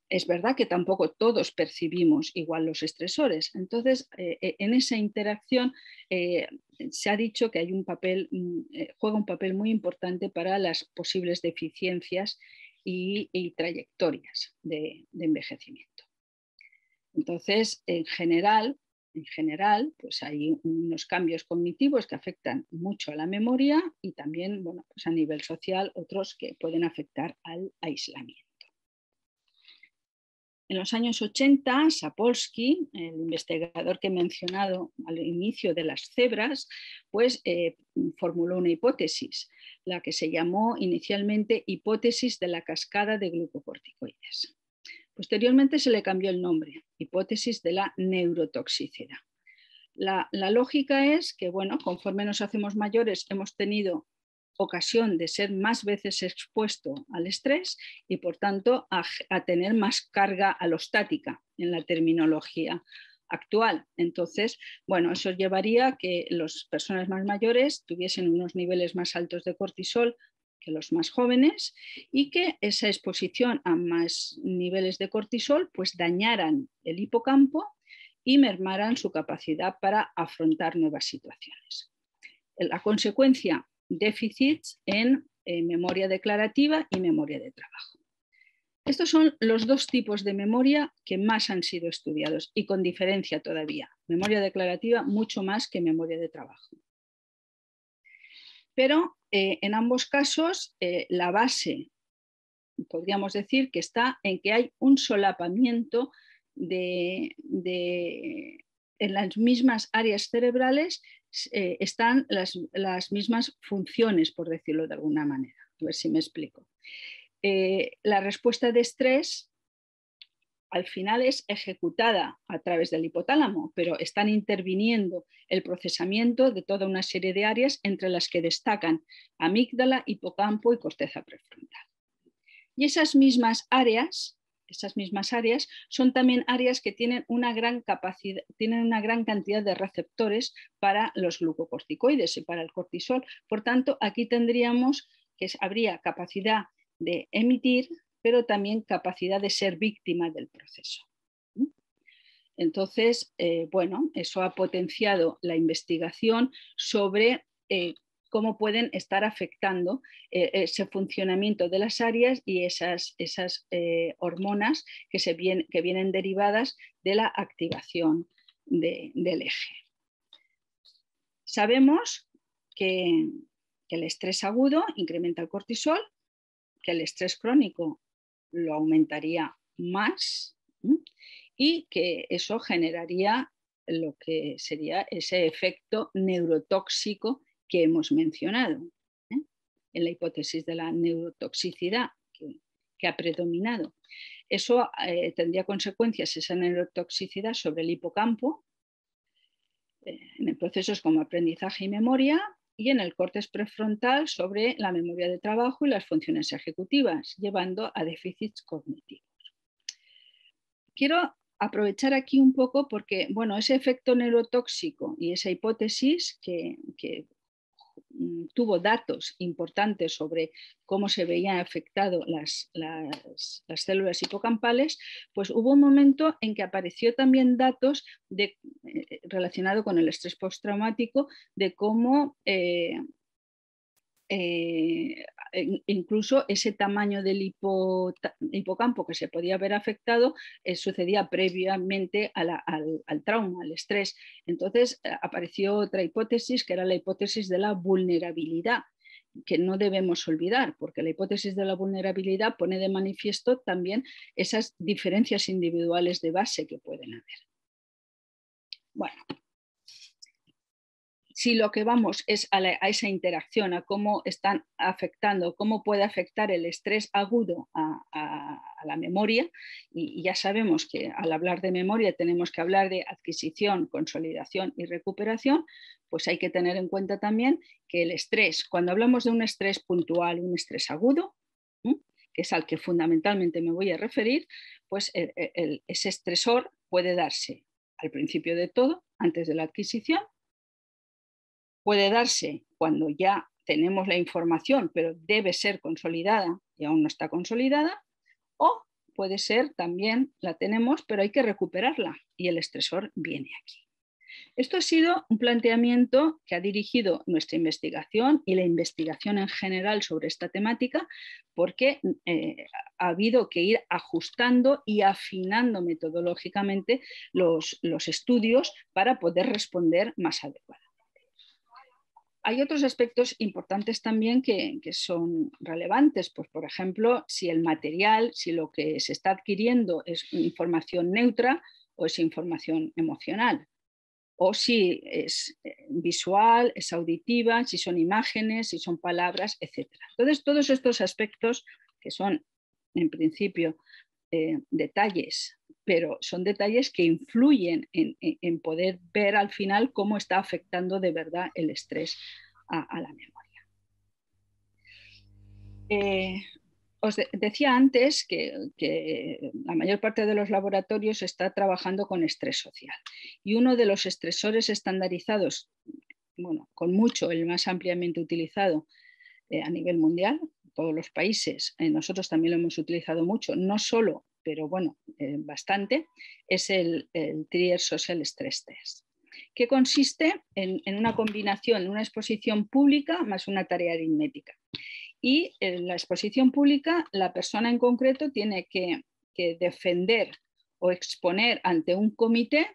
Es verdad que tampoco todos percibimos igual los estresores. Entonces, en esa interacción se ha dicho que hay juega un papel muy importante para las posibles deficiencias y trayectorias de envejecimiento. Entonces, en general, pues hay unos cambios cognitivos que afectan mucho a la memoria y también, bueno, pues a nivel social, otros que pueden afectar al aislamiento. En los años 80, Sapolsky, el investigador que he mencionado al inicio de las cebras, pues formuló una hipótesis, la que se llamó inicialmente hipótesis de la cascada de glucocorticoides. Posteriormente se le cambió el nombre, hipótesis de la neurotoxicidad. La lógica es que, bueno, conforme nos hacemos mayores, hemos tenido ocasión de ser más veces expuesto al estrés y, por tanto, a tener más carga alostática en la terminología actual. Entonces, bueno, eso llevaría a que las personas más mayores tuviesen unos niveles más altos de cortisol que los más jóvenes y que esa exposición a más niveles de cortisol pues dañaran el hipocampo y mermaran su capacidad para afrontar nuevas situaciones. La consecuencia, déficits en memoria declarativa y memoria de trabajo. Estos son los dos tipos de memoria que más han sido estudiados y con diferencia todavía. Memoria declarativa mucho más que memoria de trabajo. Pero en ambos casos la base, podríamos decir, que está en que hay un solapamiento en las mismas áreas cerebrales están las mismas funciones, por decirlo de alguna manera. A ver si me explico. La respuesta de estrés al final es ejecutada a través del hipotálamo, pero están interviniendo el procesamiento de toda una serie de áreas entre las que destacan amígdala, hipocampo y corteza prefrontal. Y esas mismas áreas son también áreas que tienen una gran capacidad, tienen una gran cantidad de receptores para los glucocorticoides y para el cortisol. Por tanto, aquí tendríamos que habría capacidad de emitir, pero también capacidad de ser víctima del proceso. Entonces, bueno, eso ha potenciado la investigación sobre cómo pueden estar afectando ese funcionamiento de las áreas y esas hormonas que vienen derivadas de la activación del eje. Sabemos que el estrés agudo incrementa el cortisol, que el estrés crónico lo aumentaría más y que eso generaría lo que sería ese efecto neurotóxico que hemos mencionado en la hipótesis de la neurotoxicidad que ha predominado. Eso tendría consecuencias, esa neurotoxicidad, sobre el hipocampo, en procesos como aprendizaje y memoria, y en el córtex prefrontal sobre la memoria de trabajo y las funciones ejecutivas, llevando a déficits cognitivos. Quiero aprovechar aquí un poco porque, bueno, ese efecto neurotóxico y esa hipótesis que tuvo datos importantes sobre cómo se veían afectadas las células hipocampales, pues hubo un momento en que apareció también datos relacionados con el estrés postraumático de cómo incluso ese tamaño del hipocampo que se podía haber afectado sucedía previamente al trauma, al estrés. Entonces apareció otra hipótesis que era la hipótesis de la vulnerabilidad, que no debemos olvidar, porque la hipótesis de la vulnerabilidad pone de manifiesto también esas diferencias individuales de base que pueden haber. Bueno, si lo que vamos es a esa interacción, a cómo están afectando, cómo puede afectar el estrés agudo a la memoria, y ya sabemos que al hablar de memoria tenemos que hablar de adquisición, consolidación y recuperación, pues hay que tener en cuenta también que el estrés, cuando hablamos de un estrés puntual y un estrés agudo, que es al que fundamentalmente me voy a referir, pues ese estresor puede darse al principio de todo, antes de la adquisición. Puede darse cuando ya tenemos la información, pero debe ser consolidada y aún no está consolidada, o puede ser también la tenemos, pero hay que recuperarla y el estresor viene aquí. Esto ha sido un planteamiento que ha dirigido nuestra investigación y la investigación en general sobre esta temática, porque ha habido que ir ajustando y afinando metodológicamente los estudios para poder responder más adecuadamente. Hay otros aspectos importantes también que son relevantes, pues por ejemplo, si el material, si lo que se está adquiriendo es información neutra o es información emocional, o si es visual, es auditiva, si son imágenes, si son palabras, etc. Entonces, todos estos aspectos que son, en principio, detalles, pero son detalles que influyen en poder ver al final cómo está afectando de verdad el estrés a la memoria. Os decía antes que la mayor parte de los laboratorios está trabajando con estrés social, y uno de los estresores estandarizados, bueno, con mucho el más ampliamente utilizado a nivel mundial, todos los países, nosotros también lo hemos utilizado mucho, no solo, pero bueno, bastante, es el Trier Social Stress Test, que consiste en una combinación, en una exposición pública más una tarea aritmética. Y en la exposición pública, la persona en concreto tiene que defender o exponer ante un comité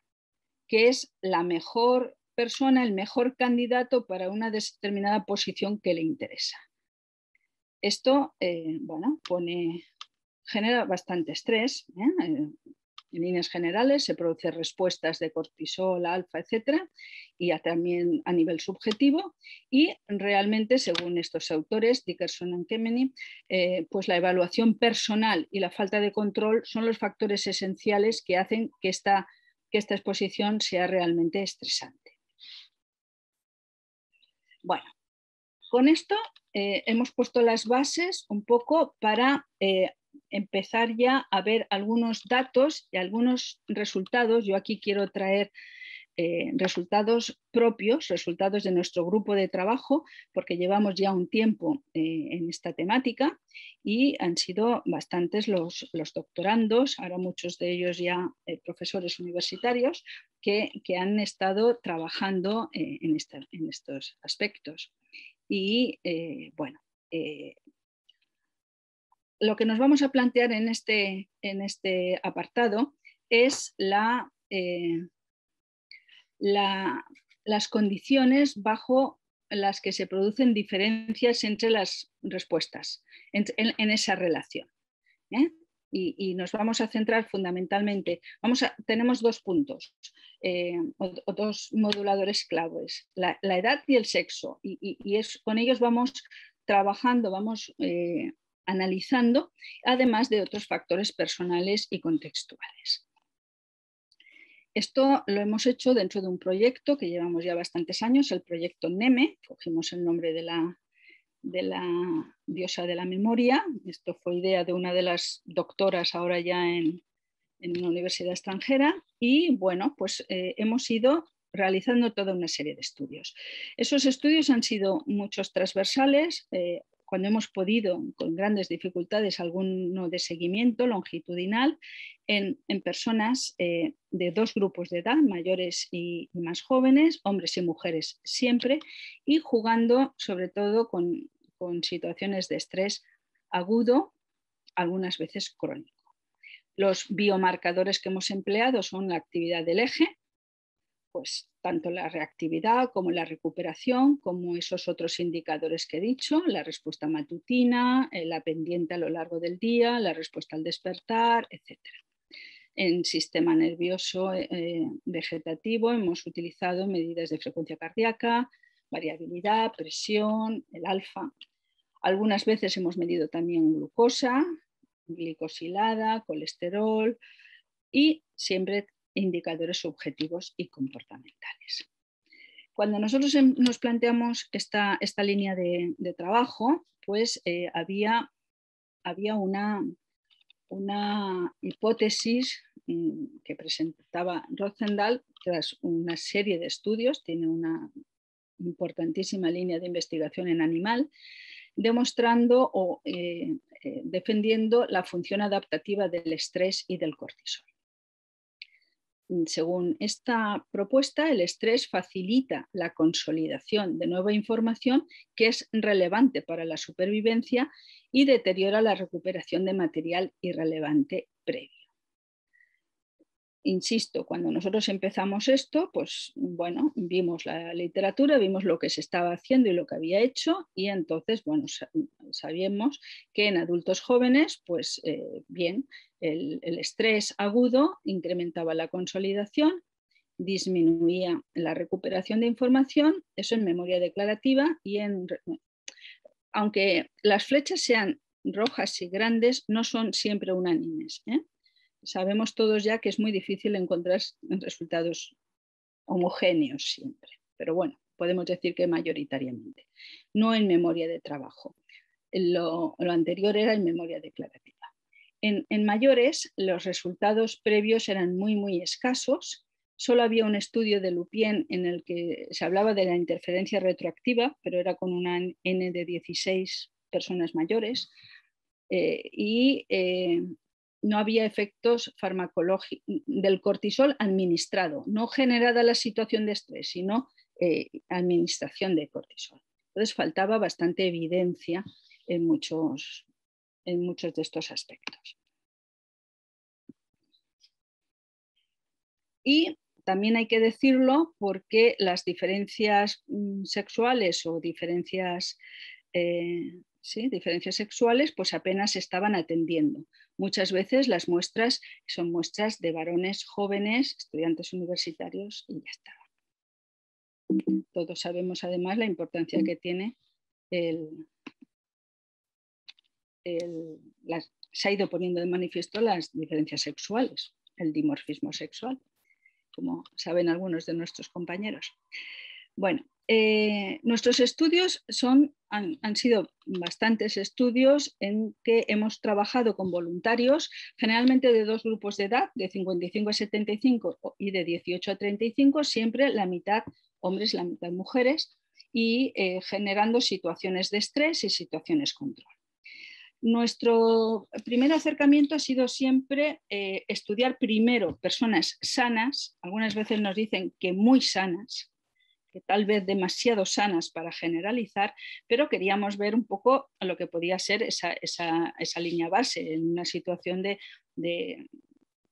que es la mejor persona, el mejor candidato para una determinada posición que le interesa. Esto, bueno, genera bastante estrés. En líneas generales se producen respuestas de cortisol, alfa, etcétera, y también a nivel subjetivo. Y realmente, según estos autores, Dickerson y Kemeny, pues la evaluación personal y la falta de control son los factores esenciales que hacen que esta exposición sea realmente estresante. Bueno, con esto hemos puesto las bases un poco para empezar ya a ver algunos datos y algunos resultados. Yo aquí quiero traer resultados propios, resultados de nuestro grupo de trabajo, porque llevamos ya un tiempo en esta temática y han sido bastantes los doctorandos, ahora muchos de ellos ya profesores universitarios, que han estado trabajando en estos aspectos. Y bueno, lo que nos vamos a plantear en este apartado es las condiciones bajo las que se producen diferencias entre las respuestas en esa relación. Y nos vamos a centrar fundamentalmente, tenemos dos puntos o dos moduladores claves, la edad y el sexo, y con ellos vamos trabajando, vamos analizando, además de otros factores personales y contextuales. Esto lo hemos hecho dentro de un proyecto que llevamos ya bastantes años, el proyecto NEME, cogimos el nombre de la diosa de la memoria. Esto fue idea de una de las doctoras ahora ya en una universidad extranjera, y bueno, pues hemos ido realizando toda una serie de estudios. Esos estudios han sido muchos transversales, cuando hemos podido, con grandes dificultades, alguno de seguimiento longitudinal en personas de dos grupos de edad, mayores y más jóvenes, hombres y mujeres siempre, y jugando sobre todo con situaciones de estrés agudo, algunas veces crónico. Los biomarcadores que hemos empleado son la actividad del eje, pues tanto la reactividad como la recuperación, como esos otros indicadores que he dicho, la respuesta matutina, la pendiente a lo largo del día, la respuesta al despertar, etc. En sistema nervioso vegetativo hemos utilizado medidas de frecuencia cardíaca, variabilidad, presión, el alfa. Algunas veces hemos medido también glucosa, glicosilada, colesterol y siempre indicadores subjetivos y comportamentales. Cuando nosotros nos planteamos esta línea de trabajo, pues había una hipótesis que presentaba Rosendahl tras una serie de estudios, tiene una importantísima línea de investigación en animal, demostrando o defendiendo la función adaptativa del estrés y del cortisol. Según esta propuesta, el estrés facilita la consolidación de nueva información que es relevante para la supervivencia y deteriora la recuperación de material irrelevante previo. Insisto, cuando nosotros empezamos esto, pues bueno, vimos la literatura, vimos lo que se estaba haciendo y lo que había hecho, y entonces, bueno, sabíamos que en adultos jóvenes, pues bien, el estrés agudo incrementaba la consolidación, disminuía la recuperación de información, eso en memoria declarativa, y aunque las flechas sean rojas y grandes no son siempre unánimes, ¿eh? Sabemos todos ya que es muy difícil encontrar resultados homogéneos siempre, pero bueno, podemos decir que mayoritariamente, no en memoria de trabajo. Lo anterior era en memoria declarativa. En mayores, los resultados previos eran muy escasos. Solo había un estudio de Lupien en el que se hablaba de la interferencia retroactiva, pero era con una N de 16 personas mayores, no había efectos farmacológicos del cortisol administrado, no generada la situación de estrés, sino administración de cortisol. Entonces faltaba bastante evidencia en muchos de estos aspectos. Y también hay que decirlo porque las diferencias sexuales o diferencias sexuales pues apenas se estaban atendiendo. Muchas veces las muestras son muestras de varones jóvenes, estudiantes universitarios y ya está. Todos sabemos además la importancia que tiene se ha ido poniendo de manifiesto las diferencias sexuales, el dimorfismo sexual, como saben algunos de nuestros compañeros. Bueno, nuestros estudios han sido bastantes estudios en que hemos trabajado con voluntarios, generalmente de dos grupos de edad, de 55 a 75 y de 18 a 35, siempre la mitad hombres, la mitad mujeres, y generando situaciones de estrés y situaciones control. Nuestro primer acercamiento ha sido siempre estudiar primero personas sanas, algunas veces nos dicen que muy sanas, que tal vez demasiado sanas para generalizar, pero queríamos ver un poco lo que podía ser esa línea base en una situación de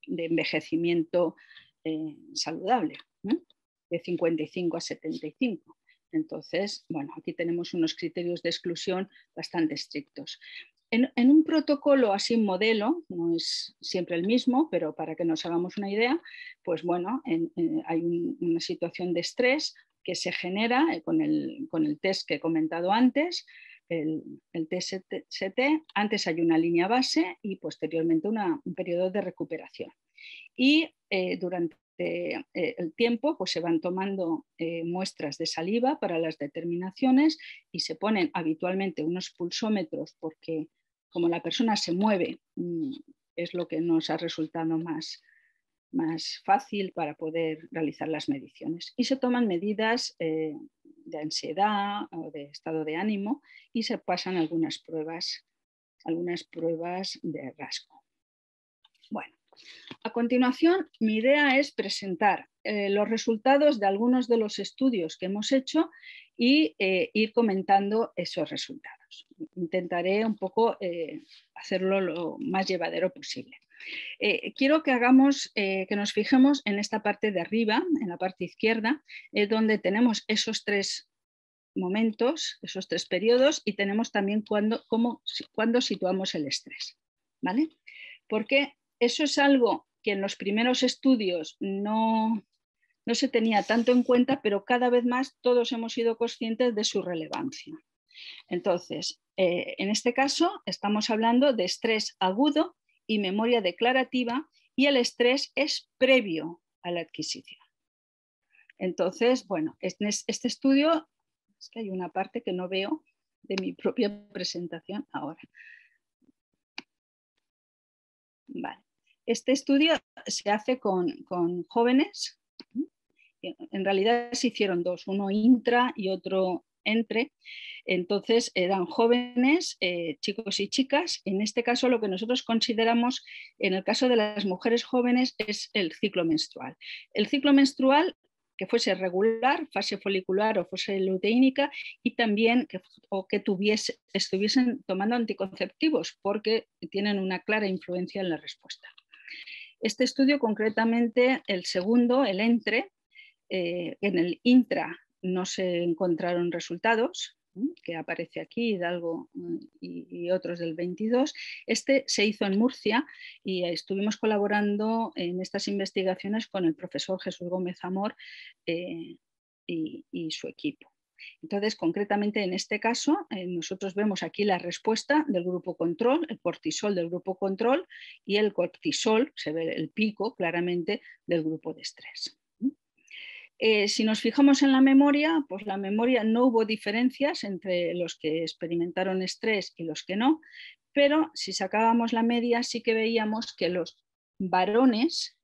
envejecimiento saludable, ¿no? De 55 a 75. Entonces, bueno, aquí tenemos unos criterios de exclusión bastante estrictos. En un protocolo así modelo, no es siempre el mismo, pero para que nos hagamos una idea, pues bueno, hay una situación de estrés que se genera con el test que he comentado antes, el TST, antes hay una línea base y posteriormente un periodo de recuperación. Y durante el tiempo pues se van tomando muestras de saliva para las determinaciones y se ponen habitualmente unos pulsómetros porque como la persona se mueve es lo que nos ha resultado más fácil para poder realizar las mediciones. Y se toman medidas de ansiedad o de estado de ánimo y se pasan algunas pruebas de rasgo. Bueno, a continuación mi idea es presentar los resultados de algunos de los estudios que hemos hecho y ir comentando esos resultados. Intentaré un poco hacerlo lo más llevadero posible. Quiero que nos fijemos en esta parte de arriba, en la parte izquierda, donde tenemos esos tres momentos, esos tres periodos y tenemos también cuándo situamos el estrés, ¿vale? Porque eso es algo que en los primeros estudios no se tenía tanto en cuenta, pero cada vez más todos hemos sido conscientes de su relevancia. Entonces, en este caso estamos hablando de estrés agudo y memoria declarativa y el estrés es previo a la adquisición. Entonces, bueno, este estudio, es que hay una parte que no veo de mi propia presentación ahora. Vale. Este estudio se hace con jóvenes. En realidad se hicieron dos, uno intra y otro entre. Entonces eran jóvenes, chicos y chicas. En este caso lo que nosotros consideramos, en el caso de las mujeres jóvenes, es el ciclo menstrual. El ciclo menstrual que fuese regular, fase folicular o fase luteínica, y también que estuviesen tomando anticonceptivos porque tienen una clara influencia en la respuesta. Este estudio concretamente, el segundo, el entre, en el intra no se encontraron resultados, que aparece aquí, Hidalgo y otros del 22. Este se hizo en Murcia y estuvimos colaborando en estas investigaciones con el profesor Jesús Gómez Amor y su equipo. Entonces, concretamente en este caso, nosotros vemos aquí la respuesta del grupo control, el cortisol del grupo control y el cortisol, se ve el pico claramente del grupo de estrés. Si nos fijamos en la memoria, pues la memoria no hubo diferencias entre los que experimentaron estrés y los que no, pero si sacábamos la media sí que veíamos que los varones,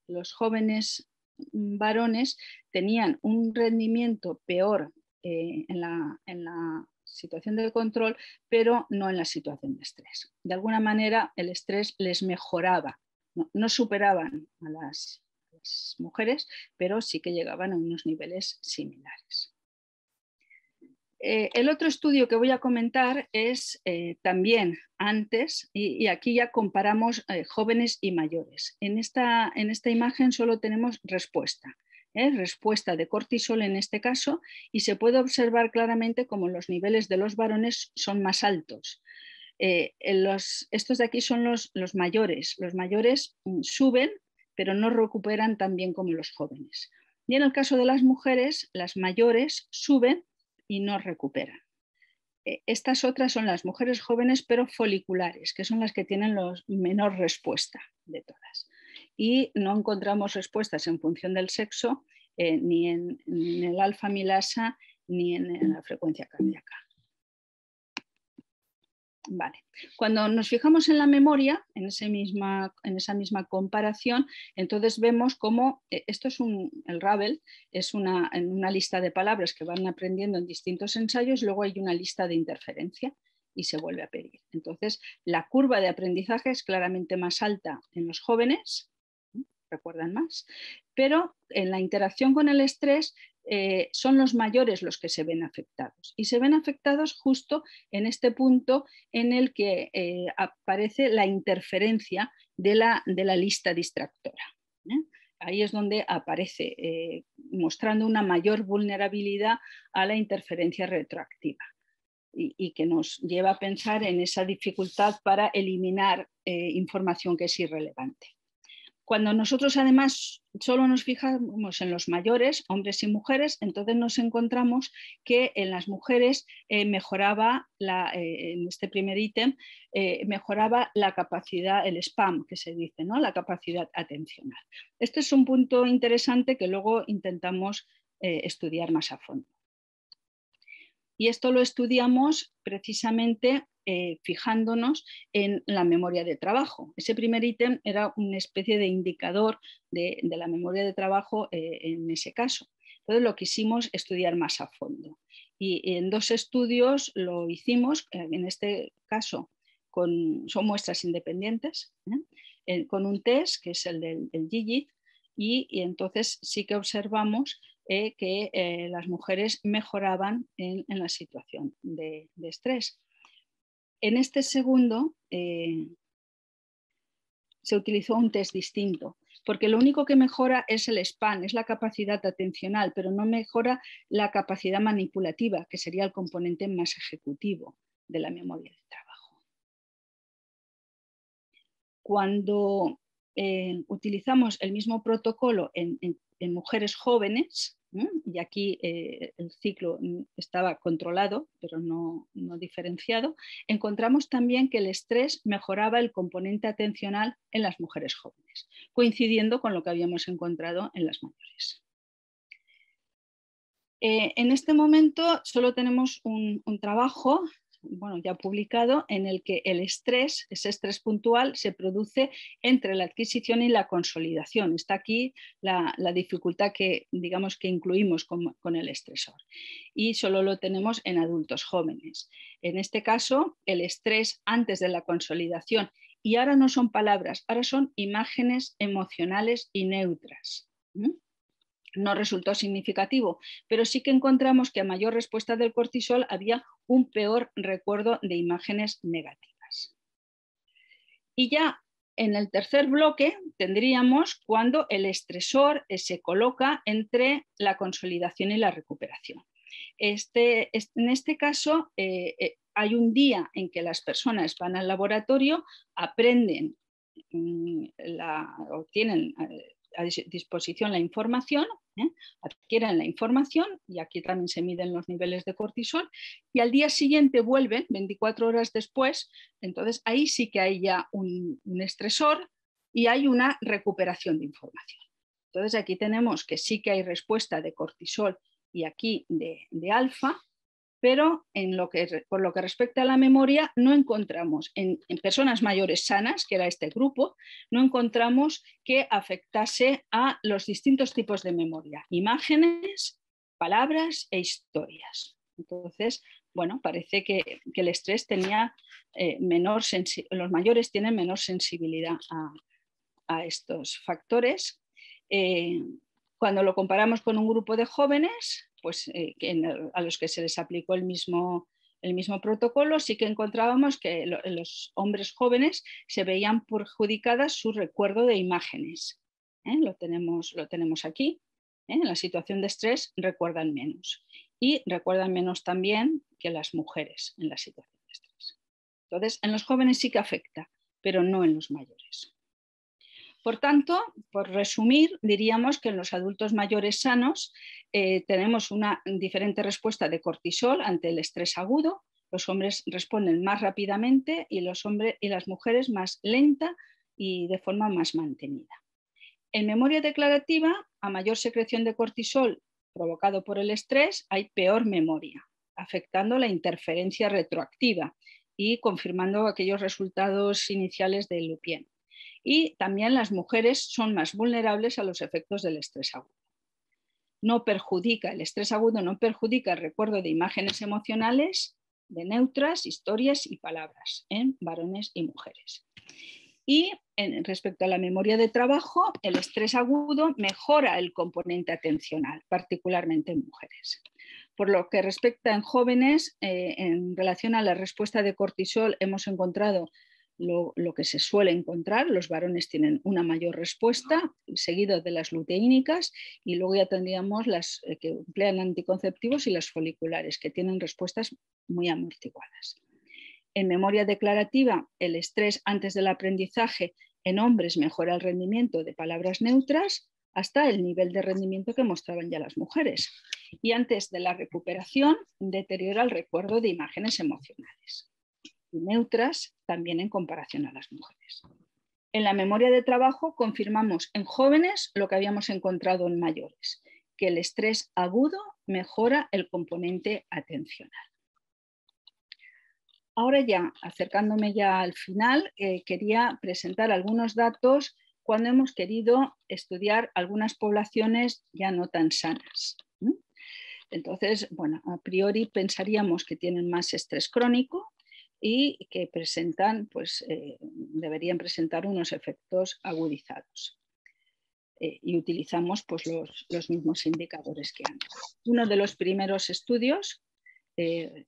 los jóvenes varones, tenían un rendimiento peor en la situación de control, pero no en la situación de estrés. De alguna manera el estrés les mejoraba, no superaban a las mujeres, pero sí que llegaban a unos niveles similares. El otro estudio que voy a comentar es también antes, y aquí ya comparamos jóvenes y mayores. En esta imagen solo tenemos respuesta, respuesta de cortisol en este caso, y se puede observar claramente cómo los niveles de los varones son más altos. Estos de aquí son los mayores. Los mayores suben, pero no recuperan tan bien como los jóvenes. Y en el caso de las mujeres, las mayores suben y no recuperan. Estas otras son las mujeres jóvenes pero foliculares, que son las que tienen menor respuesta de todas. Y no encontramos respuestas en función del sexo, ni en el alfa-amilasa ni en la frecuencia cardíaca. Vale. Cuando nos fijamos en la memoria, en esa misma comparación, entonces vemos cómo esto es el Ravel, es una lista de palabras que van aprendiendo en distintos ensayos, luego hay una lista de interferencia y se vuelve a pedir. Entonces, la curva de aprendizaje es claramente más alta en los jóvenes, recuerdan más, pero en la interacción con el estrés son los mayores los que se ven afectados. Y se ven afectados justo en este punto en el que aparece la interferencia de la lista distractora. Ahí es donde aparece mostrando una mayor vulnerabilidad a la interferencia retroactiva y que nos lleva a pensar en esa dificultad para eliminar información que es irrelevante. Cuando nosotros además solo nos fijamos en los mayores, hombres y mujeres, entonces nos encontramos que en las mujeres mejoraba, en este primer ítem, mejoraba la capacidad, el SPAM que se dice, ¿no? La capacidad atencional. Este es un punto interesante que luego intentamos estudiar más a fondo. Y esto lo estudiamos precisamente fijándonos en la memoria de trabajo. Ese primer ítem era una especie de indicador de la memoria de trabajo en ese caso. Entonces lo quisimos estudiar más a fondo. Y en 2 estudios lo hicimos, en este caso son muestras independientes, con un test que es el del GIGIT, y entonces sí que observamos que las mujeres mejoraban en la situación de estrés. En este segundo se utilizó un test distinto, porque lo único que mejora es el SPAM, es la capacidad atencional, pero no mejora la capacidad manipulativa, que sería el componente más ejecutivo de la memoria de trabajo. Cuando utilizamos el mismo protocolo en mujeres jóvenes, y aquí el ciclo estaba controlado, pero no diferenciado, encontramos también que el estrés mejoraba el componente atencional en las mujeres jóvenes, coincidiendo con lo que habíamos encontrado en las mayores. En este momento solo tenemos un trabajo ya publicado en el que el estrés, ese estrés puntual, se produce entre la adquisición y la consolidación. Está aquí la dificultad que digamos que incluimos con el estresor. Y solo lo tenemos en adultos jóvenes. En este caso, el estrés antes de la consolidación, y ahora no son palabras, ahora son imágenes emocionales y neutras. No resultó significativo, pero sí que encontramos que a mayor respuesta del cortisol había un peor recuerdo de imágenes negativas. Y ya en el tercer bloque tendríamos cuando el estresor se coloca entre la consolidación y la recuperación. En este caso hay un día en que las personas van al laboratorio, aprenden o tienen a disposición la información, adquieren la información, y aquí también se miden los niveles de cortisol, y al día siguiente vuelven, 24 horas después, entonces ahí sí que hay ya un estresor y hay una recuperación de información. Entonces aquí tenemos que sí que hay respuesta de cortisol y aquí de alfa, pero por lo que respecta a la memoria no encontramos en personas mayores sanas, que era este grupo, no encontramos que afectase a los distintos tipos de memoria, imágenes, palabras e historias. Entonces, bueno, parece que el estrés tenía los mayores tienen menor sensibilidad a estos factores. Cuando lo comparamos con un grupo de jóvenes, pues, a los que se les aplicó el mismo protocolo, sí que encontrábamos que los hombres jóvenes se veían perjudicadas su recuerdo de imágenes. Lo tenemos aquí. En la situación de estrés recuerdan menos. Y recuerdan menos también que las mujeres en la situación de estrés. Entonces, en los jóvenes sí que afecta, pero no en los mayores. Por tanto, por resumir, diríamos que en los adultos mayores sanos tenemos una diferente respuesta de cortisol ante el estrés agudo. Los hombres responden más rápidamente y las mujeres más lenta y de forma más mantenida. En memoria declarativa, a mayor secreción de cortisol provocado por el estrés, hay peor memoria, afectando la interferencia retroactiva y confirmando aquellos resultados iniciales de Lupien. Y también las mujeres son más vulnerables a los efectos del estrés agudo. El estrés agudo no perjudica el recuerdo de imágenes emocionales, de neutras, historias y palabras en varones y mujeres. Y respecto a la memoria de trabajo, el estrés agudo mejora el componente atencional, particularmente en mujeres. Por lo que respecta en jóvenes, en relación a la respuesta de cortisol, hemos encontrado lo que se suele encontrar. Los varones tienen una mayor respuesta, seguido de las luteínicas, y luego ya tendríamos las que emplean anticonceptivos y las foliculares, que tienen respuestas muy amortiguadas. En memoria declarativa, el estrés antes del aprendizaje en hombres mejora el rendimiento de palabras neutras hasta el nivel de rendimiento que mostraban ya las mujeres. Y antes de la recuperación, deteriora el recuerdo de imágenes emocionales y neutras también en comparación a las mujeres. En la memoria de trabajo confirmamos en jóvenes lo que habíamos encontrado en mayores, que el estrés agudo mejora el componente atencional. Ahora ya, acercándome ya al final, quería presentar algunos datos cuando hemos querido estudiar algunas poblaciones ya no tan sanas. Entonces, bueno, a priori pensaríamos que tienen más estrés crónico y que presentan, pues, deberían presentar unos efectos agudizados. Y utilizamos, pues, los mismos indicadores que antes. Uno de los primeros estudios en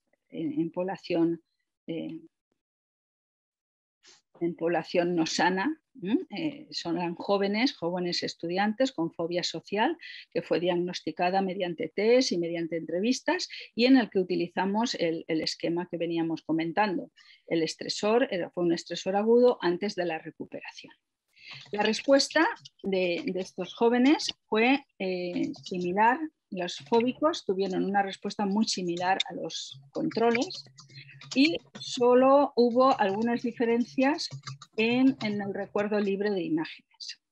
población no sana, son jóvenes estudiantes con fobia social, que fue diagnosticada mediante test y mediante entrevistas, y en el que utilizamos el esquema que veníamos comentando. El estresor fue un estresor agudo antes de la recuperación. La respuesta de estos jóvenes fue similar. Los fóbicos tuvieron una respuesta muy similar a los controles, y solo hubo algunas diferencias en el recuerdo libre de imágenes.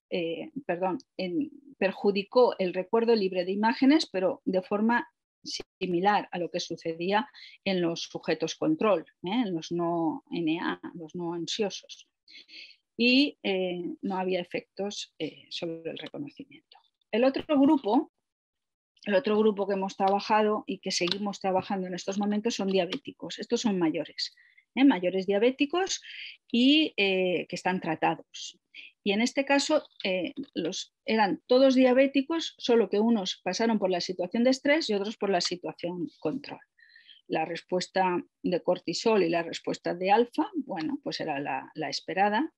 Perjudicó el recuerdo libre de imágenes, pero de forma similar a lo que sucedía en los sujetos control, en los no NA, los no ansiosos. Y no había efectos sobre el reconocimiento. El otro grupo que hemos trabajado y que seguimos trabajando en estos momentos son diabéticos. Estos son mayores, mayores diabéticos y que están tratados. Y en este caso eran todos diabéticos, solo que unos pasaron por la situación de estrés y otros por la situación control. La respuesta de cortisol y la respuesta de alfa, bueno, pues era la esperada,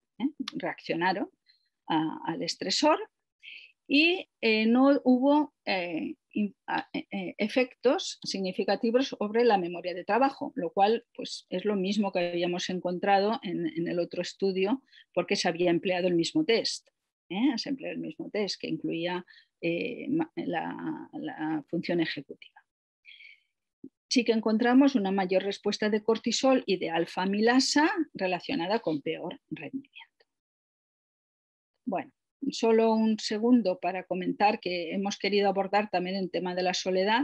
reaccionaron al estresor. Y no hubo efectos significativos sobre la memoria de trabajo, lo cual, pues, es lo mismo que habíamos encontrado en el otro estudio, porque se había empleado el mismo test. Se emplea el mismo test que incluía la función ejecutiva. Sí que encontramos una mayor respuesta de cortisol y de alfa-amilasa relacionada con peor rendimiento. Bueno, solo un segundo para comentar que hemos querido abordar también el tema de la soledad.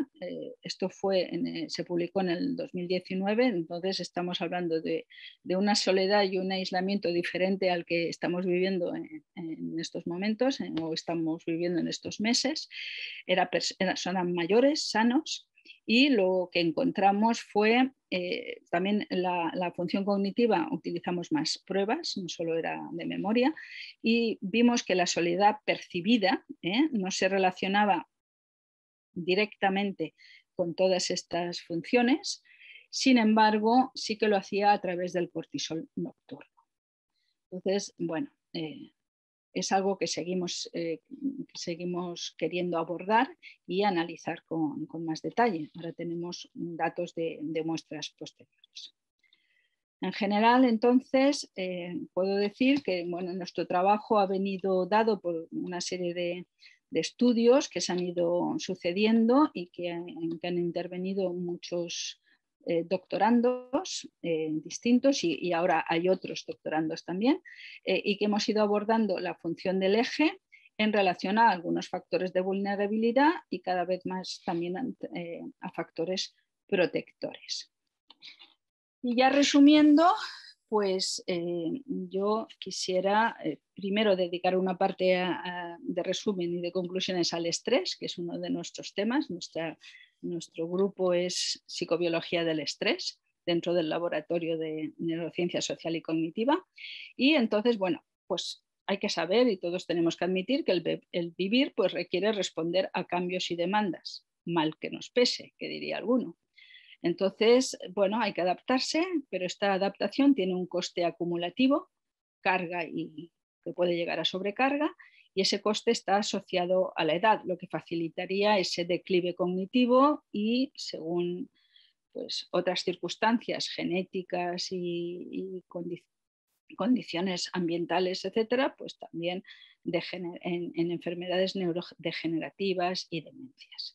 Esto se publicó en el 2019, entonces estamos hablando de una soledad y un aislamiento diferente al que estamos viviendo en estos momentos o estamos viviendo en estos meses. Eran mayores, sanos. Y lo que encontramos fue también la función cognitiva, utilizamos más pruebas, no solo era de memoria, y vimos que la soledad percibida no se relacionaba directamente con todas estas funciones, sin embargo, sí que lo hacía a través del cortisol nocturno. Entonces, bueno, es algo que seguimos queriendo abordar y analizar con más detalle. Ahora tenemos datos de muestras posteriores. En general, entonces, puedo decir que nuestro trabajo ha venido dado por una serie de estudios que se han ido sucediendo y que han intervenido muchos doctorandos distintos y ahora hay otros doctorandos también y que hemos ido abordando la función del eje en relación a algunos factores de vulnerabilidad y cada vez más también a factores protectores. Y ya resumiendo, pues yo quisiera primero dedicar una parte de resumen y de conclusiones al estrés, que es uno de nuestros temas. Nuestro grupo es psicobiología del estrés dentro del laboratorio de neurociencia social y cognitiva. Y entonces, bueno, pues hay que saber y todos tenemos que admitir que el vivir pues requiere responder a cambios y demandas, mal que nos pese, que diría alguno. Entonces, bueno, hay que adaptarse, pero esta adaptación tiene un coste acumulativo, carga y que puede llegar a sobrecarga, y ese coste está asociado a la edad, lo que facilitaría ese declive cognitivo y según pues, otras circunstancias genéticas y condiciones ambientales, etcétera, pues también en enfermedades neurodegenerativas y demencias.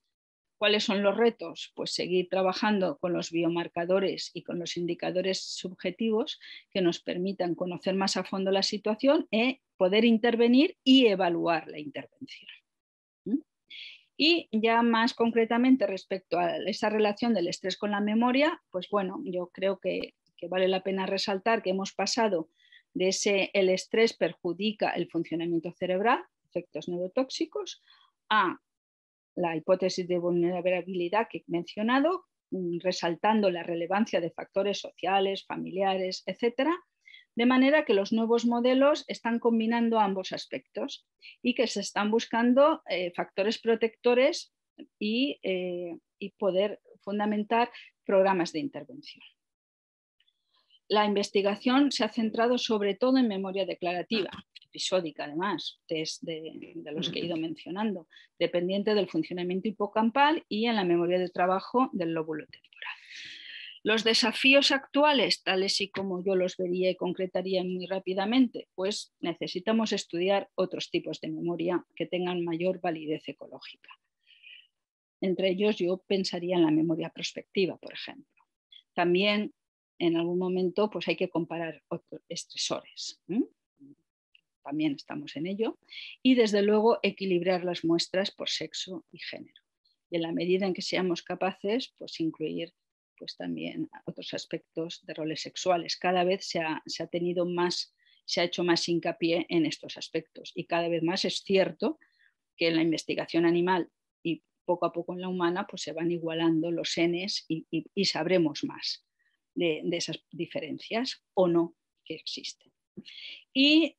¿Cuáles son los retos? Pues seguir trabajando con los biomarcadores y con los indicadores subjetivos que nos permitan conocer más a fondo la situación y poder intervenir y evaluar la intervención. Y ya más concretamente respecto a esa relación del estrés con la memoria, pues bueno, yo creo que vale la pena resaltar que hemos pasado de el estrés perjudica el funcionamiento cerebral, efectos neurotóxicos, a la hipótesis de vulnerabilidad que he mencionado, resaltando la relevancia de factores sociales, familiares, etcétera, de manera que los nuevos modelos están combinando ambos aspectos y que se están buscando factores protectores y poder fundamentar programas de intervención. La investigación se ha centrado sobre todo en memoria declarativa, episódica además, test de los que he ido mencionando, dependiente del funcionamiento hipocampal y en la memoria de trabajo del lóbulo temporal. Los desafíos actuales, tales y como yo los vería y concretaría muy rápidamente, pues necesitamos estudiar otros tipos de memoria que tengan mayor validez ecológica. Entre ellos yo pensaría en la memoria prospectiva, por ejemplo. También en algún momento pues hay que comparar otros estresores. También estamos en ello. Y desde luego equilibrar las muestras por sexo y género. Y en la medida en que seamos capaces, pues incluir pues, también otros aspectos de roles sexuales. Cada vez se ha hecho más hincapié en estos aspectos. Y cada vez más es cierto que en la investigación animal y poco a poco en la humana pues se van igualando los genes y sabremos más de esas diferencias o no que existen. Y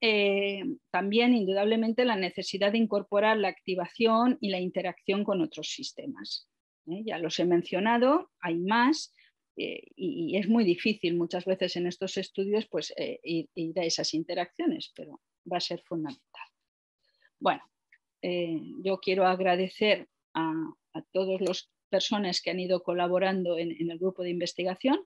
también indudablemente la necesidad de incorporar la activación y la interacción con otros sistemas. Ya los he mencionado, hay más y es muy difícil muchas veces en estos estudios pues, ir a esas interacciones, pero va a ser fundamental. Bueno, yo quiero agradecer a todas las personas que han ido colaborando en el grupo de investigación,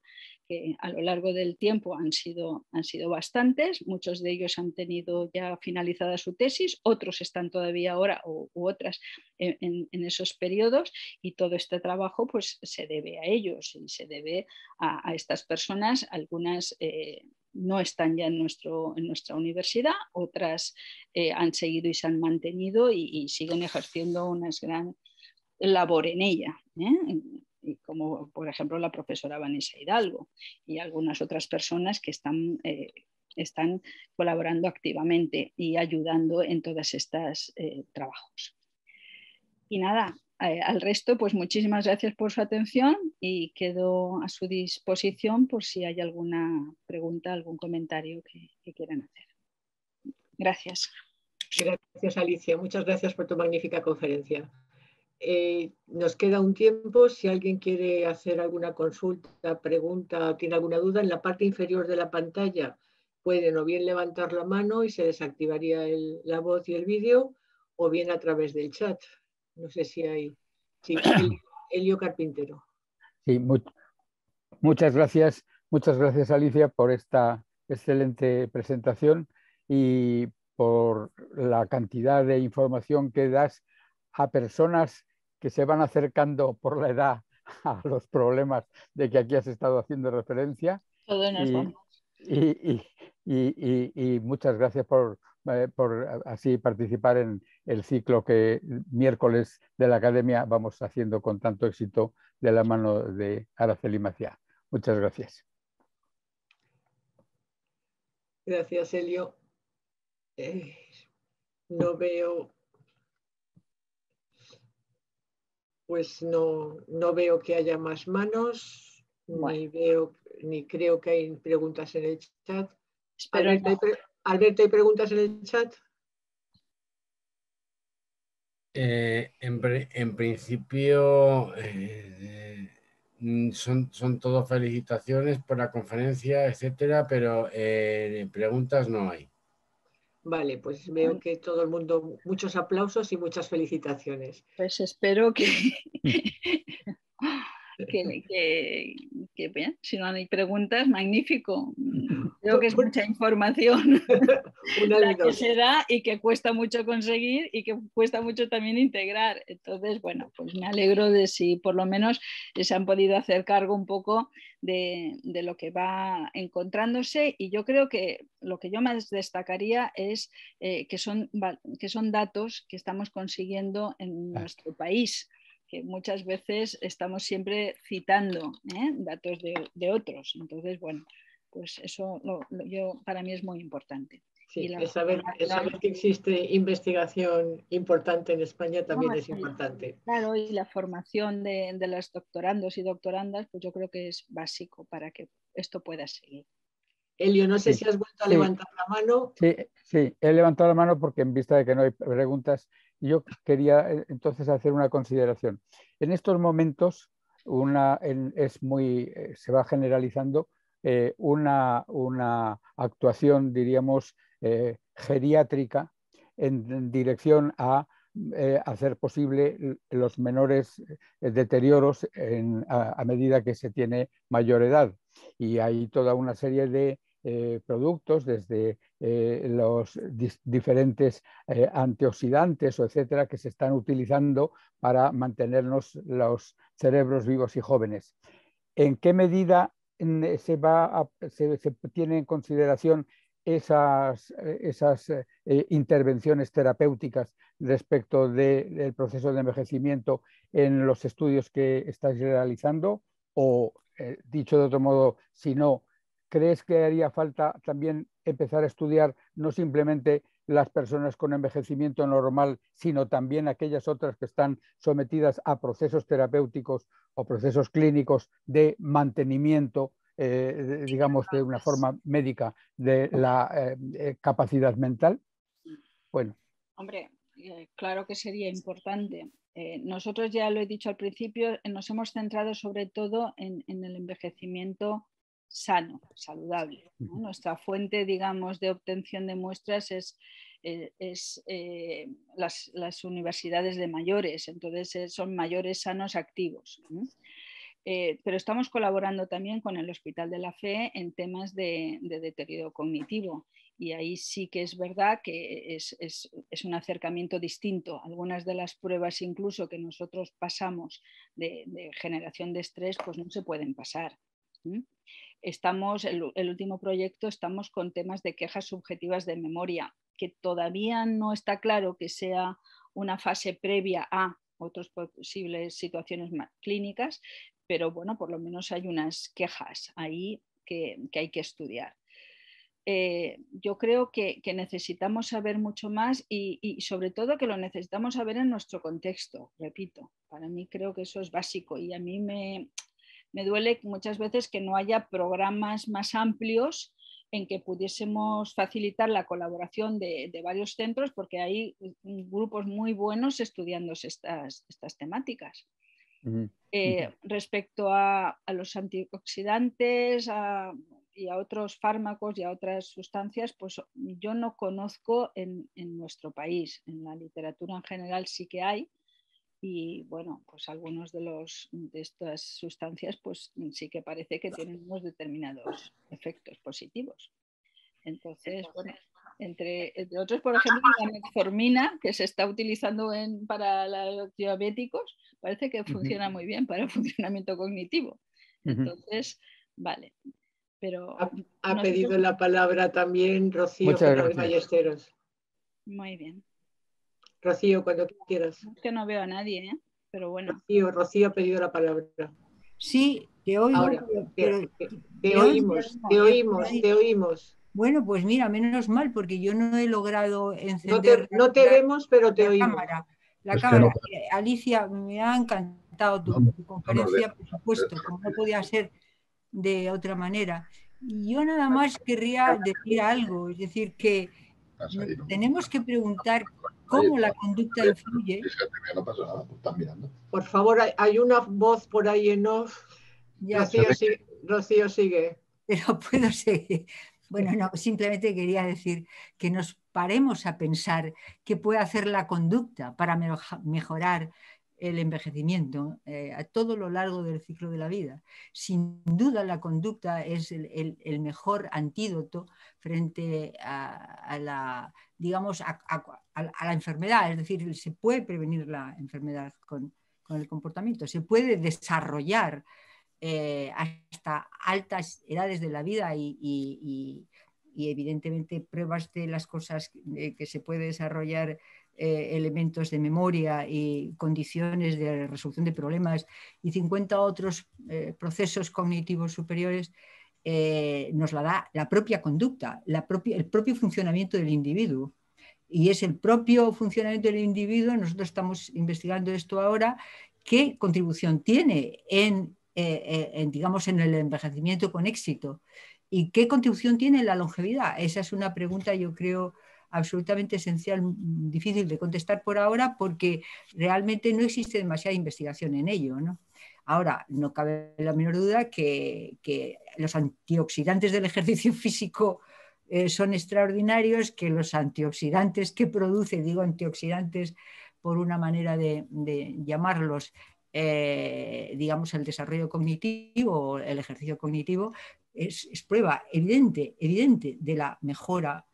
que a lo largo del tiempo han sido bastantes. Muchos de ellos han tenido ya finalizada su tesis, otros están todavía ahora u otras en esos periodos, y todo este trabajo pues se debe a ellos y se debe a estas personas. Algunas no están ya en nuestra universidad, otras han seguido y se han mantenido y siguen ejerciendo una gran labor en ella, y como por ejemplo la profesora Vanessa Hidalgo y algunas otras personas que están colaborando activamente y ayudando en todos estos trabajos. Y nada, al resto, pues muchísimas gracias por su atención y quedo a su disposición por si hay alguna pregunta, algún comentario que quieran hacer. Gracias. Gracias, Alicia. Muchas gracias por tu magnífica conferencia. Nos queda un tiempo. Si alguien quiere hacer alguna consulta, pregunta, tiene alguna duda, en la parte inferior de la pantalla pueden o bien levantar la mano y se desactivaría la voz y el vídeo, o bien a través del chat. No sé si hay... Sí, Elio Carpintero. Sí, muchas gracias, Alicia, por esta excelente presentación y por la cantidad de información que das a personas que se van acercando por la edad a los problemas de que aquí has estado haciendo referencia. Todos nos vamos. Y muchas gracias por así participar en el ciclo que miércoles de la Academia vamos haciendo con tanto éxito de la mano de Araceli Maciá. Muchas gracias. Gracias, Elio. No veo... Pues no veo que haya más manos, bueno. ni creo que hay preguntas en el chat. Alberto, ¿hay preguntas en el chat? En principio son todo felicitaciones por la conferencia, etcétera, pero preguntas no hay. Vale, pues veo que todo el mundo, muchos aplausos y muchas felicitaciones. Pues espero que bien, si no hay preguntas, magnífico. Creo que es mucha información la que se da y que cuesta mucho conseguir y que cuesta mucho también integrar. Entonces, bueno, pues me alegro de si por lo menos se han podido hacer cargo un poco de lo que va encontrándose, y yo creo que lo que yo más destacaría es que son datos que estamos consiguiendo en nuestro país, que muchas veces estamos siempre citando datos de otros. Entonces, bueno, pues eso para mí es muy importante. Sí, es saber que existe investigación importante en España también es importante. Claro, y la formación de los doctorandos y doctorandas, pues yo creo que es básico para que esto pueda seguir. Elio, no sé si has vuelto a levantar la mano. Sí, he levantado la mano porque en vista de que no hay preguntas, yo quería entonces hacer una consideración. En estos momentos se va generalizando una actuación, diríamos, geriátrica en dirección a hacer posible los menores deterioros a medida que se tiene mayor edad. Y hay toda una serie de productos, desde los diferentes antioxidantes o etcétera, que se están utilizando para mantenernos los cerebros vivos y jóvenes. ¿En qué medida se tiene en consideración esas intervenciones terapéuticas respecto del proceso de envejecimiento en los estudios que estáis realizando? O, dicho de otro modo, si no, ¿crees que haría falta también empezar a estudiar no simplemente las personas con envejecimiento normal, sino también aquellas otras que están sometidas a procesos terapéuticos o procesos clínicos de mantenimiento, digamos, de una forma médica de la capacidad mental? Bueno. Hombre, claro que sería importante. Nosotros, ya lo he dicho al principio, nos hemos centrado sobre todo en el envejecimiento sano, saludable, ¿no? Nuestra fuente, digamos, de obtención de muestras es las universidades de mayores, entonces son mayores sanos activos, ¿no? Pero estamos colaborando también con el Hospital de la Fe en temas de deterioro cognitivo. Y ahí sí que es verdad que es un acercamiento distinto. Algunas de las pruebas incluso que nosotros pasamos de generación de estrés, pues no se pueden pasar. El último proyecto, estamos con temas de quejas subjetivas de memoria, que todavía no está claro que sea una fase previa a otras posibles situaciones clínicas, pero bueno, por lo menos hay unas quejas ahí que hay que estudiar. Yo creo que necesitamos saber mucho más y sobre todo que lo necesitamos saber en nuestro contexto, repito. Para mí creo que eso es básico y a mí me duele muchas veces que no haya programas más amplios en que pudiésemos facilitar la colaboración de varios centros, porque hay grupos muy buenos estudiando estas temáticas. Respecto a los antioxidantes y a otros fármacos y a otras sustancias, pues yo no conozco en nuestro país. En la literatura en general sí que hay, y bueno, pues algunos de estas sustancias pues sí que parece que tienen unos determinados efectos positivos. Entonces, bueno, entre otros, por ejemplo, la metformina, que se está utilizando para los diabéticos, parece que funciona muy bien para el funcionamiento cognitivo. Entonces, vale. Pero ha pedido la palabra también Rocío Fernández Ballesteros. Muy bien. Rocío, cuando quieras. Es que no veo a nadie, ¿eh? Pero bueno. Rocío ha pedido la palabra. Sí, te oigo. Ahora, te oímos. Bueno, pues mira, menos mal, porque yo no he logrado encender no te vemos, pero te oímos. La cámara. Alicia, me ha encantado tu conferencia, por supuesto, como no podía ser de otra manera. Y yo nada más querría decir algo, es decir, que tenemos que preguntar cómo la conducta influye. No pasa nada, están mirando. Por favor, hay una voz por ahí en off. Rocío, sigue. Pero puedo seguir. Bueno, no, simplemente quería decir que nos paremos a pensar qué puede hacer la conducta para mejorar el envejecimiento a todo lo largo del ciclo de la vida. Sin duda la conducta es el mejor antídoto frente a la, digamos, a la enfermedad. Es decir, se puede prevenir la enfermedad con el comportamiento, se puede desarrollar hasta altas edades de la vida y evidentemente pruebas de las cosas que se puede desarrollar elementos de memoria y condiciones de resolución de problemas y 50 otros procesos cognitivos superiores nos la da la propia conducta, el propio funcionamiento del individuo. Y es el propio funcionamiento del individuo, nosotros estamos investigando esto ahora, qué contribución tiene digamos, en el envejecimiento con éxito. ¿Y qué contribución tiene en la longevidad? Esa es una pregunta, yo creo, absolutamente esencial, difícil de contestar por ahora, porque realmente no existe demasiada investigación en ello, ¿no? Ahora, no cabe la menor duda que los antioxidantes del ejercicio físico son extraordinarios, que los antioxidantes que produce, digo antioxidantes por una manera de llamarlos, digamos, el desarrollo cognitivo, el ejercicio cognitivo, es prueba evidente de la mejora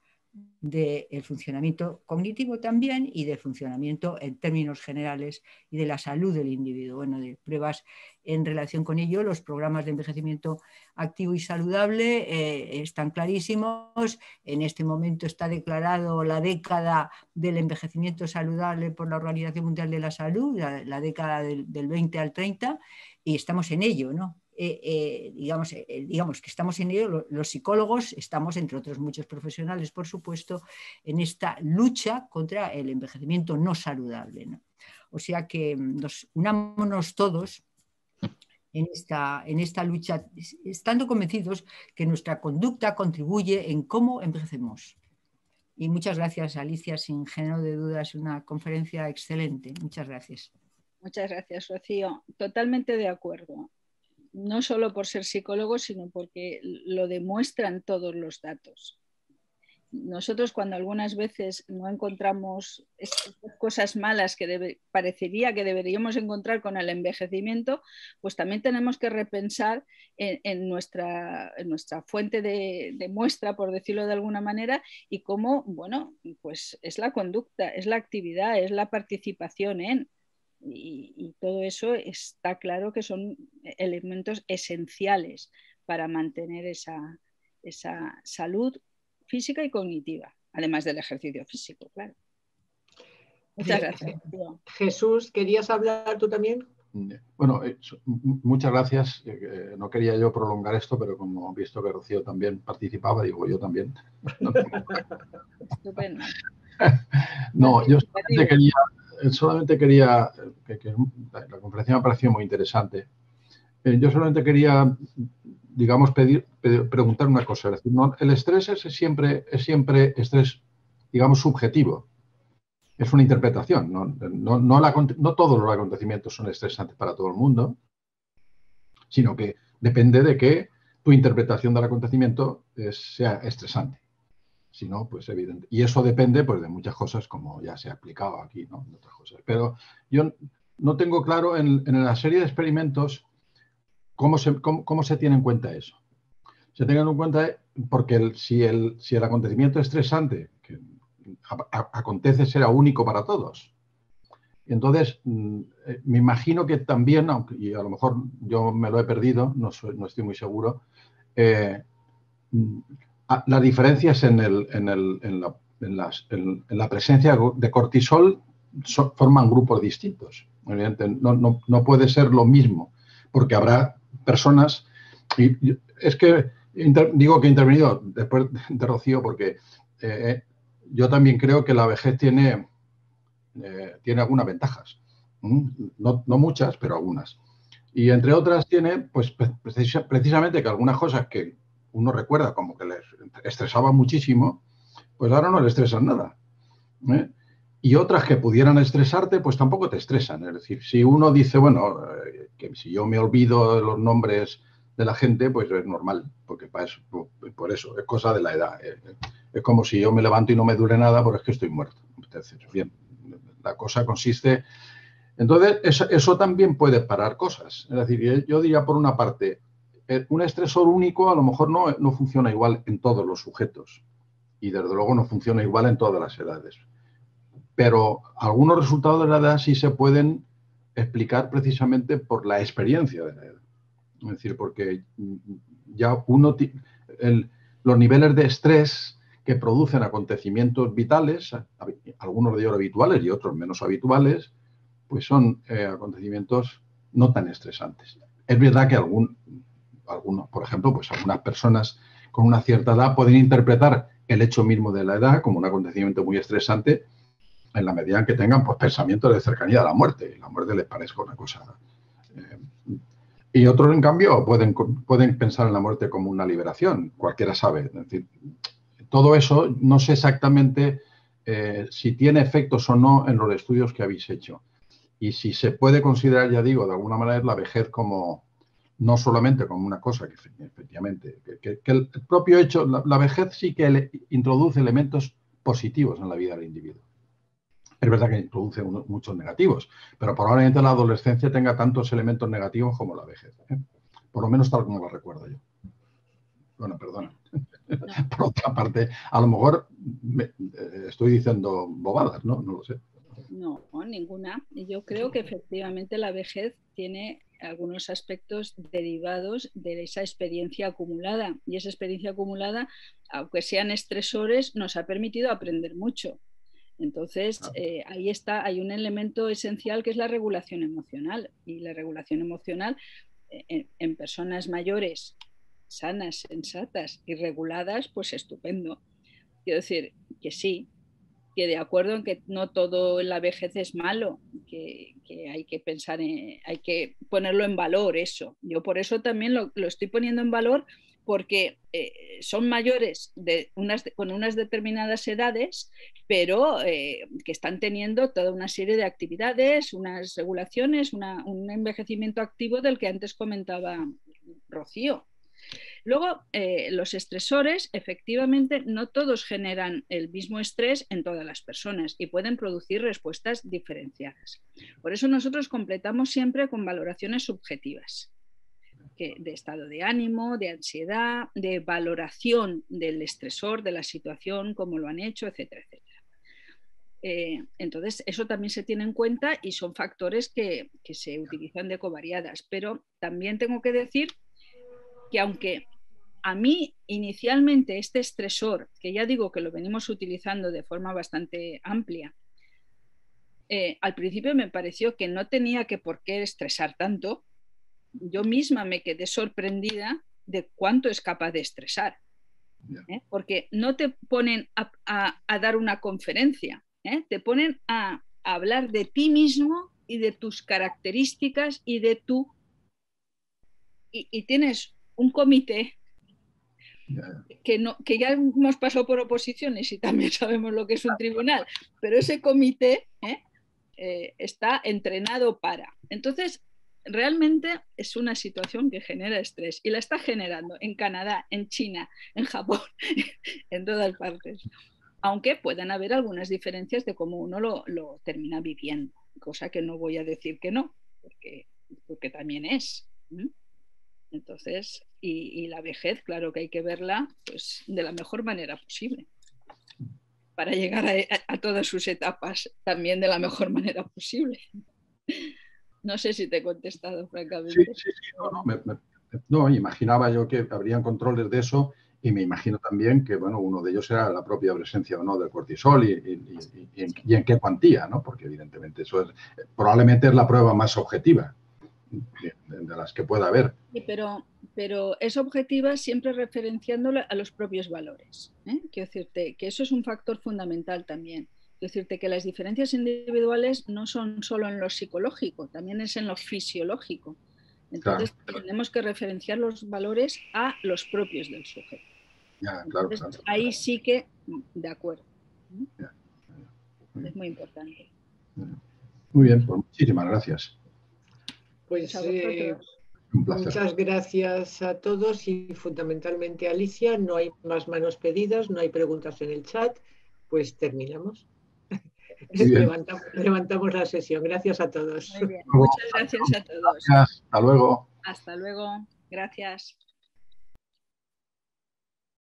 del funcionamiento cognitivo también y del funcionamiento en términos generales y de la salud del individuo. Bueno, de pruebas en relación con ello, los programas de envejecimiento activo y saludable están clarísimos. En este momento está declarado la década del envejecimiento saludable por la Organización Mundial de la Salud, la década del 20 al 30, y estamos en ello, ¿no? Digamos que estamos en ello, los psicólogos estamos, entre otros muchos profesionales, por supuesto, en esta lucha contra el envejecimiento no saludable, ¿no? O sea que unámonos todos en esta lucha, estando convencidos que nuestra conducta contribuye en cómo envejecemos. Y muchas gracias, Alicia, sin género de dudas, una conferencia excelente. Muchas gracias. Muchas gracias, Rocío. Totalmente de acuerdo. No solo por ser psicólogo, sino porque lo demuestran todos los datos. nosotros cuando algunas veces no encontramos estas cosas malas que parecería que deberíamos encontrar con el envejecimiento, pues también tenemos que repensar en nuestra fuente de muestra, por decirlo de alguna manera, y cómo, bueno, pues es la conducta, es la actividad, es la participación en... Y todo eso está claro que son elementos esenciales para mantener esa salud física y cognitiva, además del ejercicio físico, claro. Muchas gracias. Jesús, ¿querías hablar tú también? Bueno, muchas gracias. No quería yo prolongar esto, pero como he visto que Rocío también participaba, digo yo también. Estupendo. No, yo solamente quería que la conferencia me pareció muy interesante. Yo solamente quería, digamos, preguntar una cosa. Es decir, no, el estrés es siempre estrés, digamos, subjetivo. Es una interpretación. No todos los acontecimientos son estresantes para todo el mundo, sino que depende de que tu interpretación del acontecimiento sea estresante. Si no, pues evidente. Y eso depende pues, de muchas cosas, como ya se ha explicado aquí, ¿no? De otras cosas. Pero yo no tengo claro en la serie de experimentos cómo se tiene en cuenta eso. Se tengan en cuenta porque si el acontecimiento estresante que acontece será único para todos. Entonces, me imagino que también, y a lo mejor yo me lo he perdido, no estoy muy seguro, las diferencias en la presencia de cortisol forman grupos distintos. No puede ser lo mismo, porque habrá personas, y es que digo que he intervenido después de Rocío porque yo también creo que la vejez tiene algunas ventajas, no muchas, pero algunas. Y entre otras tiene, pues precisamente que algunas cosas que uno recuerda como que les estresaba muchísimo, pues ahora no le estresan nada. Y otras que pudieran estresarte, pues tampoco te estresan. Es decir, si uno dice, bueno, que si yo me olvido de los nombres de la gente, pues es normal, porque por eso, es cosa de la edad. Es como si yo me levanto y no me dure nada, porque es que estoy muerto. Entonces, bien, la cosa consiste... Entonces, eso también puede parar cosas. Es decir, yo diría, por una parte, un estresor único a lo mejor no funciona igual en todos los sujetos y desde luego no funciona igual en todas las edades. Pero algunos resultados de la edad sí se pueden explicar precisamente por la experiencia de la edad. Es decir, porque ya los niveles de estrés que producen acontecimientos vitales, algunos de ellos habituales y otros menos habituales, pues son acontecimientos no tan estresantes. Es verdad que algunos, por ejemplo, pues algunas personas con una cierta edad pueden interpretar el hecho mismo de la edad como un acontecimiento muy estresante en la medida en que tengan pues, pensamientos de cercanía a la muerte. La muerte les parezca una cosa... y otros, en cambio, pueden pensar en la muerte como una liberación. Cualquiera sabe. Es decir, todo eso no sé exactamente si tiene efectos o no en los estudios que habéis hecho. Y si se puede considerar, ya digo, de alguna manera la vejez como, no solamente como una cosa que efectivamente, que el propio hecho, la vejez sí que introduce elementos positivos en la vida del individuo. Es verdad que introduce muchos negativos, pero probablemente la adolescencia tenga tantos elementos negativos como la vejez. Por lo menos tal como la recuerdo yo. Bueno, perdona. Por otra parte, a lo mejor estoy diciendo bobadas, ¿no? No lo sé. No, ninguna. Yo creo que efectivamente la vejez tiene algunos aspectos derivados de esa experiencia acumulada. Y esa experiencia acumulada, aunque sean estresores, nos ha permitido aprender mucho. Entonces, ahí está, hay un elemento esencial que es la regulación emocional. Y la regulación emocional en personas mayores, sanas, sensatas y reguladas, pues estupendo. Quiero decir que sí, que de acuerdo en que no todo en la vejez es malo, que hay que pensar, hay que ponerlo en valor eso. Yo por eso también lo estoy poniendo en valor porque son mayores con unas determinadas edades, pero que están teniendo toda una serie de actividades, unas regulaciones, un envejecimiento activo del que antes comentaba Rocío. Luego, los estresores, efectivamente, no todos generan el mismo estrés en todas las personas y pueden producir respuestas diferenciadas. Por eso nosotros completamos siempre con valoraciones subjetivas, de estado de ánimo, de ansiedad, de valoración del estresor, de la situación, cómo lo han hecho, etcétera, etcétera. Entonces, eso también se tiene en cuenta y son factores que se utilizan de covariadas. Pero también tengo que decir que aunque a mí inicialmente este estresor, que ya digo que lo venimos utilizando de forma bastante amplia, al principio me pareció que no tenía que por qué estresar tanto. Yo misma me quedé sorprendida de cuánto es capaz de estresar. Porque no te ponen a dar una conferencia, te ponen a hablar de ti mismo y de tus características y de tu... Y tienes un comité que ya hemos pasado por oposiciones y también sabemos lo que es un tribunal, pero ese comité está entrenado para... Entonces, realmente es una situación que genera estrés y la está generando en Canadá, en China, en Japón, en todas partes. Aunque puedan haber algunas diferencias de cómo uno lo termina viviendo, cosa que no voy a decir que no, porque también es. Entonces, y la vejez, claro que hay que verla pues, de la mejor manera posible, para llegar a todas sus etapas también de la mejor manera posible. No sé si te he contestado, francamente. Sí. No, imaginaba yo que habrían controles de eso y me imagino también que, bueno, uno de ellos era la propia presencia o no del cortisol y en qué cuantía, ¿no? Porque evidentemente eso es, probablemente es la prueba más objetiva de las que pueda haber. Sí, pero es objetiva siempre referenciándola a los propios valores. Quiero decirte que eso es un factor fundamental también. Quiero decirte que las diferencias individuales no son solo en lo psicológico, también es en lo fisiológico. Entonces, claro, tenemos que referenciar los valores a los propios del sujeto. Entonces, claro. Ahí sí que, de acuerdo. Es muy importante. Muy bien, pues muchísimas gracias. Pues muchas gracias a todos y fundamentalmente a Alicia. No hay más manos pedidas, no hay preguntas en el chat. Pues terminamos. Levantamos la sesión. Gracias a todos. Muy bien. Muchas gracias a todos. Gracias. Hasta luego. Hasta luego. Gracias.